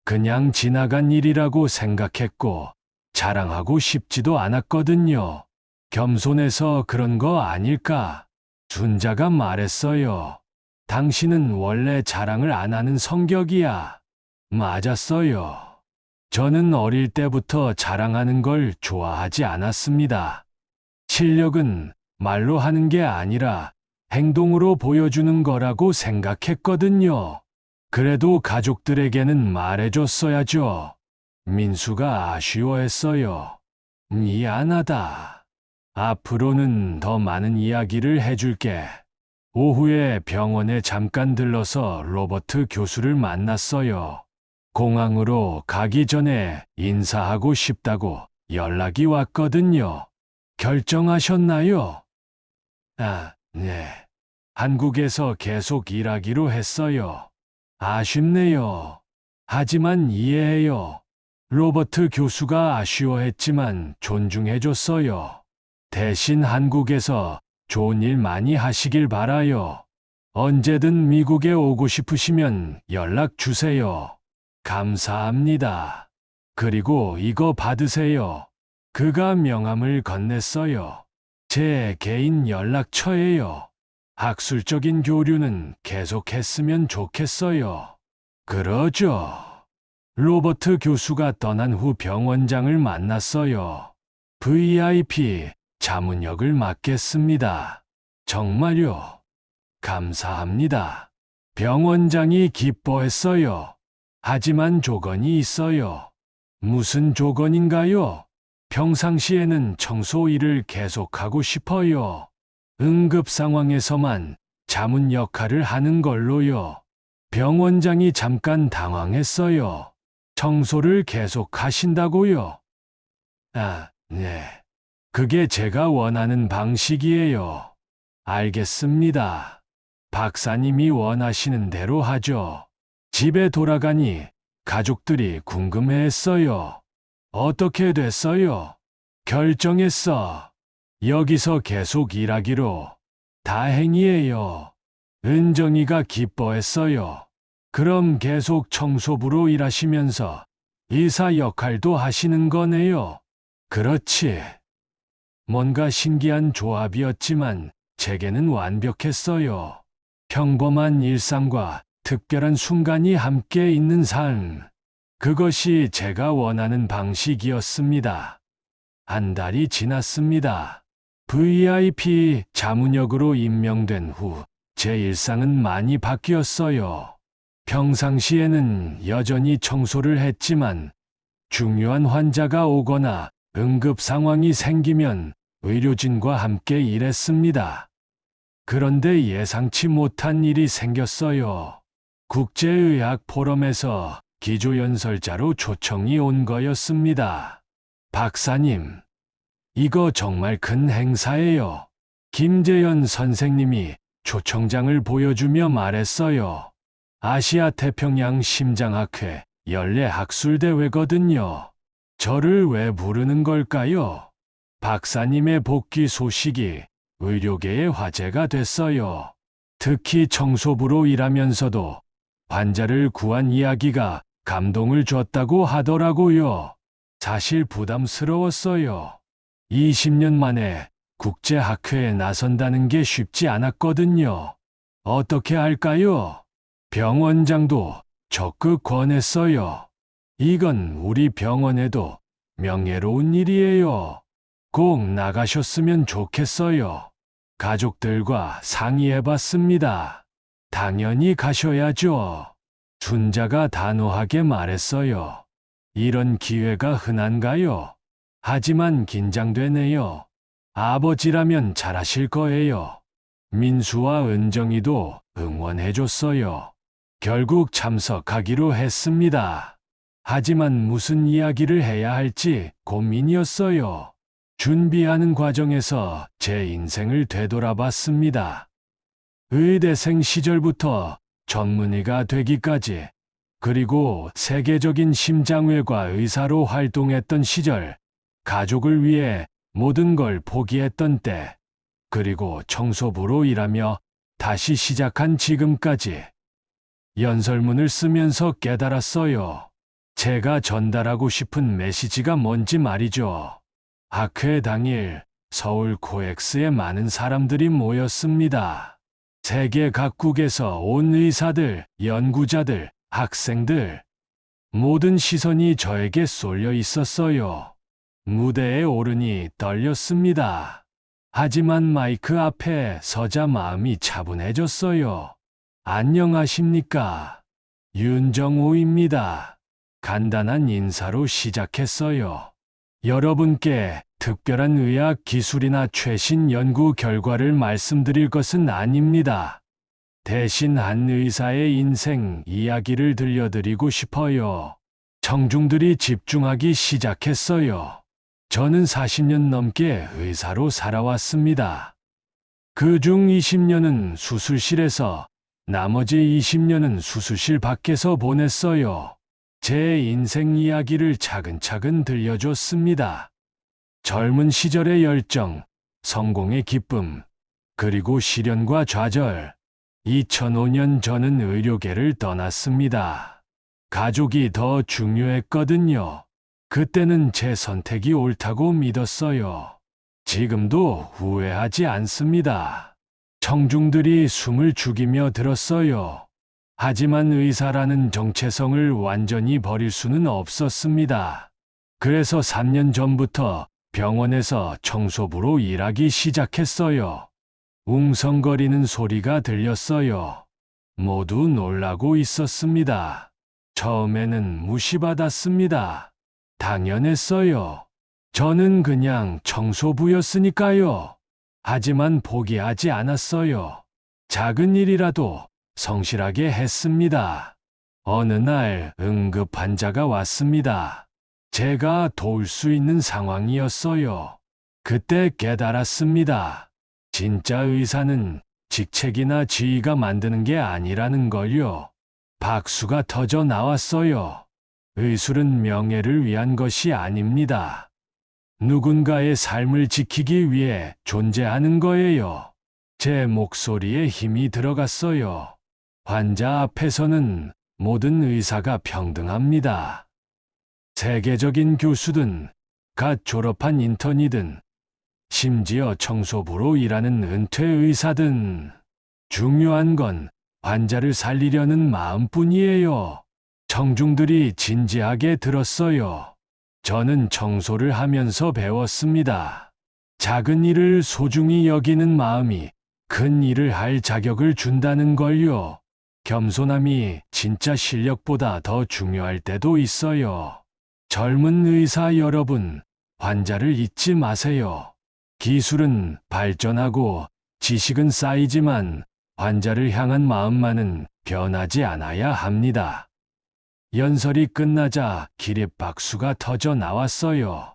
그냥 지나간 일이라고 생각했고 자랑하고 싶지도 않았거든요. 겸손해서 그런 거 아닐까? 순자가 말했어요. 당신은 원래 자랑을 안 하는 성격이야. 맞았어요. 저는 어릴 때부터 자랑하는 걸 좋아하지 않았습니다. 실력은 말로 하는 게 아니라 행동으로 보여주는 거라고 생각했거든요. 그래도 가족들에게는 말해줬어야죠. 민수가 아쉬워했어요. 미안하다. 앞으로는 더 많은 이야기를 해줄게. 오후에 병원에 잠깐 들러서 로버트 교수를 만났어요. 공항으로 가기 전에 인사하고 싶다고 연락이 왔거든요. 결정하셨나요? 아, 네. 한국에서 계속 일하기로 했어요. 아쉽네요. 하지만 이해해요. 로버트 교수가 아쉬워했지만 존중해줬어요. 대신 한국에서 좋은 일 많이 하시길 바라요. 언제든 미국에 오고 싶으시면 연락 주세요. 감사합니다. 그리고 이거 받으세요. 그가 명함을 건넸어요. 제 개인 연락처예요. 학술적인 교류는 계속했으면 좋겠어요. 그러죠. 로버트 교수가 떠난 후 병원장을 만났어요. VIP 자문역을 맡겠습니다. 정말요? 감사합니다. 병원장이 기뻐했어요. 하지만 조건이 있어요. 무슨 조건인가요? 평상시에는 청소 일을 계속하고 싶어요. 응급 상황에서만 자문 역할을 하는 걸로요. 병원장이 잠깐 당황했어요. 청소를 계속 하신다고요? 아, 네. 그게 제가 원하는 방식이에요. 알겠습니다. 박사님이 원하시는 대로 하죠. 집에 돌아가니 가족들이 궁금해했어요. 어떻게 됐어요? 결정했어. 여기서 계속 일하기로. 다행이에요. 은정이가 기뻐했어요. 그럼 계속 청소부로 일하시면서 의사 역할도 하시는 거네요. 그렇지. 뭔가 신기한 조합이었지만 제게는 완벽했어요. 평범한 일상과 특별한 순간이 함께 있는 삶. 그것이 제가 원하는 방식이었습니다. 한 달이 지났습니다. VIP 자문역으로 임명된 후 제 일상은 많이 바뀌었어요. 평상시에는 여전히 청소를 했지만 중요한 환자가 오거나 응급 상황이 생기면 의료진과 함께 일했습니다. 그런데 예상치 못한 일이 생겼어요. 국제의학 포럼에서 기조연설자로 초청이 온 거였습니다. 박사님, 이거 정말 큰 행사예요. 김재현 선생님이 초청장을 보여주며 말했어요. 아시아 태평양 심장학회 연례 학술대회거든요. 저를 왜 부르는 걸까요? 박사님의 복귀 소식이 의료계의 화제가 됐어요. 특히 청소부로 일하면서도 환자를 구한 이야기가 감동을 줬다고 하더라고요. 사실 부담스러웠어요. 20년 만에 국제학회에 나선다는 게 쉽지 않았거든요. 어떻게 할까요? 병원장도 적극 권했어요. 이건 우리 병원에도 명예로운 일이에요. 꼭 나가셨으면 좋겠어요. 가족들과 상의해봤습니다. 당연히 가셔야죠. 순자가 단호하게 말했어요. 이런 기회가 흔한가요? 하지만 긴장되네요. 아버지라면 잘하실 거예요. 민수와 은정이도 응원해줬어요. 결국 참석하기로 했습니다. 하지만 무슨 이야기를 해야 할지 고민이었어요. 준비하는 과정에서 제 인생을 되돌아봤습니다. 의대생 시절부터 전문의가 되기까지, 그리고 세계적인 심장외과 의사로 활동했던 시절, 가족을 위해 모든 걸 포기했던 때, 그리고 청소부로 일하며 다시 시작한 지금까지. 연설문을 쓰면서 깨달았어요. 제가 전달하고 싶은 메시지가 뭔지 말이죠. 학회 당일 서울 코엑스에 많은 사람들이 모였습니다. 세계 각국에서 온 의사들, 연구자들, 학생들, 모든 시선이 저에게 쏠려 있었어요. 무대에 오르니 떨렸습니다. 하지만 마이크 앞에 서자 마음이 차분해졌어요. 안녕하십니까? 윤정호입니다. 간단한 인사로 시작했어요. 여러분께 특별한 의학 기술이나 최신 연구 결과를 말씀드릴 것은 아닙니다. 대신 한 의사의 인생 이야기를 들려드리고 싶어요. 청중들이 집중하기 시작했어요. 저는 40년 넘게 의사로 살아왔습니다. 그중 20년은 수술실에서, 나머지 20년은 수술실 밖에서 보냈어요. 제 인생 이야기를 차근차근 들려줬습니다. 젊은 시절의 열정, 성공의 기쁨, 그리고 시련과 좌절. 2005년 저는 의료계를 떠났습니다. 가족이 더 중요했거든요. 그때는 제 선택이 옳다고 믿었어요. 지금도 후회하지 않습니다. 청중들이 숨을 죽이며 들었어요. 하지만 의사라는 정체성을 완전히 버릴 수는 없었습니다. 그래서 3년 전부터 병원에서 청소부로 일하기 시작했어요. 웅성거리는 소리가 들렸어요. 모두 놀라고 있었습니다. 처음에는 무시받았습니다. 당연했어요. 저는 그냥 청소부였으니까요. 하지만 포기하지 않았어요. 작은 일이라도 성실하게 했습니다. 어느 날 응급 환자가 왔습니다. 제가 도울 수 있는 상황이었어요. 그때 깨달았습니다. 진짜 의사는 직책이나 지위가 만드는 게 아니라는 걸요. 박수가 터져 나왔어요. 의술은 명예를 위한 것이 아닙니다. 누군가의 삶을 지키기 위해 존재하는 거예요. 제 목소리에 힘이 들어갔어요. 환자 앞에서는 모든 의사가 평등합니다. 세계적인 교수든, 갓 졸업한 인턴이든, 심지어 청소부로 일하는 은퇴 의사든, 중요한 건 환자를 살리려는 마음뿐이에요. 청중들이 진지하게 들었어요. 저는 청소를 하면서 배웠습니다. 작은 일을 소중히 여기는 마음이 큰 일을 할 자격을 준다는 걸요. 겸손함이 진짜 실력보다 더 중요할 때도 있어요. 젊은 의사 여러분, 환자를 잊지 마세요. 기술은 발전하고 지식은 쌓이지만 환자를 향한 마음만은 변하지 않아야 합니다. 연설이 끝나자 기립박수가 터져 나왔어요.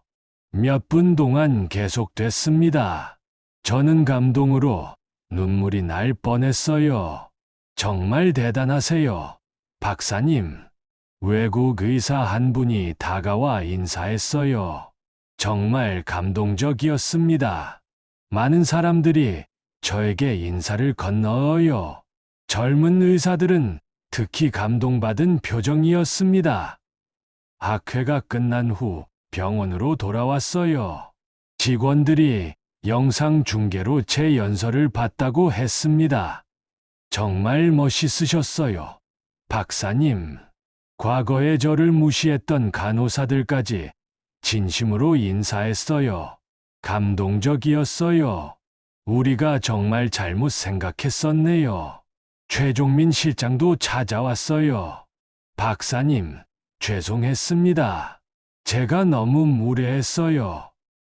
몇 분 동안 계속됐습니다. 저는 감동으로 눈물이 날 뻔했어요. 정말 대단하세요, 박사님. 외국 의사 한 분이 다가와 인사했어요. 정말 감동적이었습니다. 많은 사람들이 저에게 인사를 건너어요. 젊은 의사들은 특히 감동받은 표정이었습니다. 학회가 끝난 후 병원으로 돌아왔어요. 직원들이 영상 중계로 제 연설을 봤다고 했습니다. 정말 멋있으셨어요. 박사님. 과거에 저를 무시했던 간호사들까지 진심으로 인사했어요. 감동적이었어요. 우리가 정말 잘못 생각했었네요. 최종민 실장도 찾아왔어요. 박사님, 죄송했습니다. 제가 너무 무례했어요.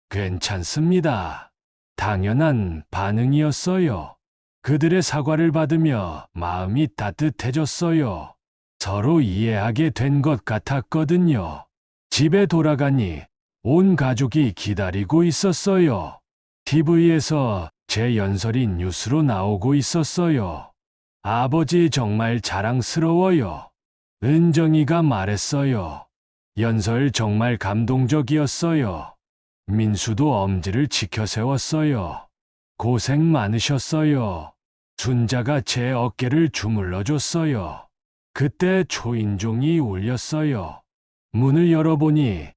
괜찮습니다. 당연한 반응이었어요. 그들의 사과를 받으며 마음이 따뜻해졌어요. 서로 이해하게 된 것 같았거든요. 집에 돌아가니 온 가족이 기다리고 있었어요. TV에서 제 연설이 뉴스로 나오고 있었어요. 아버지 정말 자랑스러워요. 은정이가 말했어요. 연설 정말 감동적이었어요. 민수도 엄지를 지켜 세웠어요. 고생 많으셨어요. 순자가 제 어깨를 주물러줬어요. 그때 초인종이 울렸어요. 문을 열어보니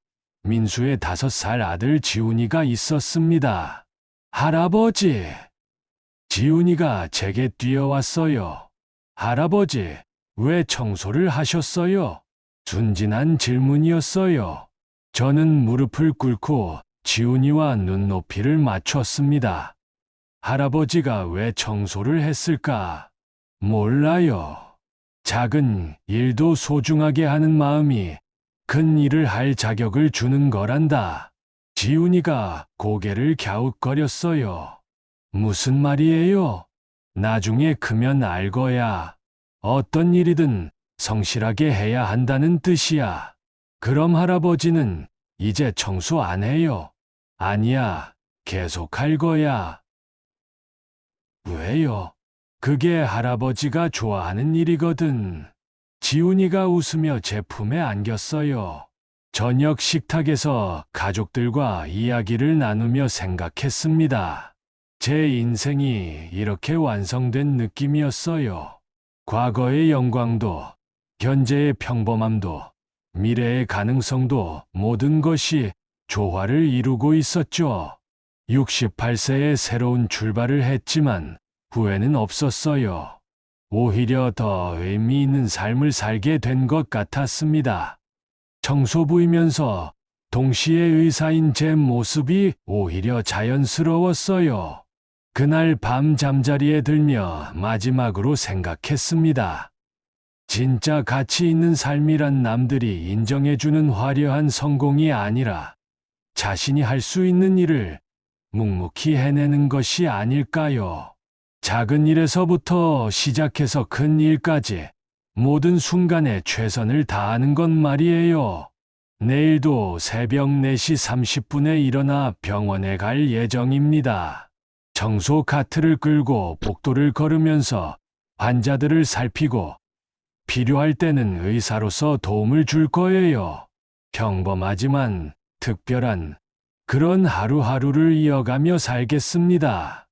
민수의 5살 아들 지훈이가 있었습니다. 할아버지. 지훈이가 제게 뛰어왔어요. 할아버지, 왜 청소를 하셨어요? 순진한 질문이었어요. 저는 무릎을 꿇고 지훈이와 눈높이를 맞췄습니다. 할아버지가 왜 청소를 했을까? 몰라요. 작은 일도 소중하게 하는 마음이 큰 일을 할 자격을 주는 거란다. 지훈이가 고개를 갸웃거렸어요. 무슨 말이에요? 나중에 크면 알 거야. 어떤 일이든 성실하게 해야 한다는 뜻이야. 그럼 할아버지는 이제 청소 안 해요? 아니야, 계속 할 거야. 왜요? 그게 할아버지가 좋아하는 일이거든. 지훈이가 웃으며 제 품에 안겼어요. 저녁 식탁에서 가족들과 이야기를 나누며 생각했습니다. 제 인생이 이렇게 완성된 느낌이었어요. 과거의 영광도, 현재의 평범함도, 미래의 가능성도 모든 것이 조화를 이루고 있었죠. 68세에 새로운 출발을 했지만 후회는 없었어요. 오히려 더 의미 있는 삶을 살게 된 것 같았습니다. 청소부이면서 동시에 의사인 제 모습이 오히려 자연스러웠어요. 그날 밤 잠자리에 들며 마지막으로 생각했습니다. 진짜 가치 있는 삶이란 남들이 인정해주는 화려한 성공이 아니라 자신이 할 수 있는 일을 묵묵히 해내는 것이 아닐까요? 작은 일에서부터 시작해서 큰 일까지 모든 순간에 최선을 다하는 것 말이에요. 내일도 새벽 4시 30분에 일어나 병원에 갈 예정입니다. 청소 카트를 끌고 복도를 걸으면서 환자들을 살피고 필요할 때는 의사로서 도움을 줄 거예요. 평범하지만 특별한 그런 하루하루를 이어가며 살겠습니다.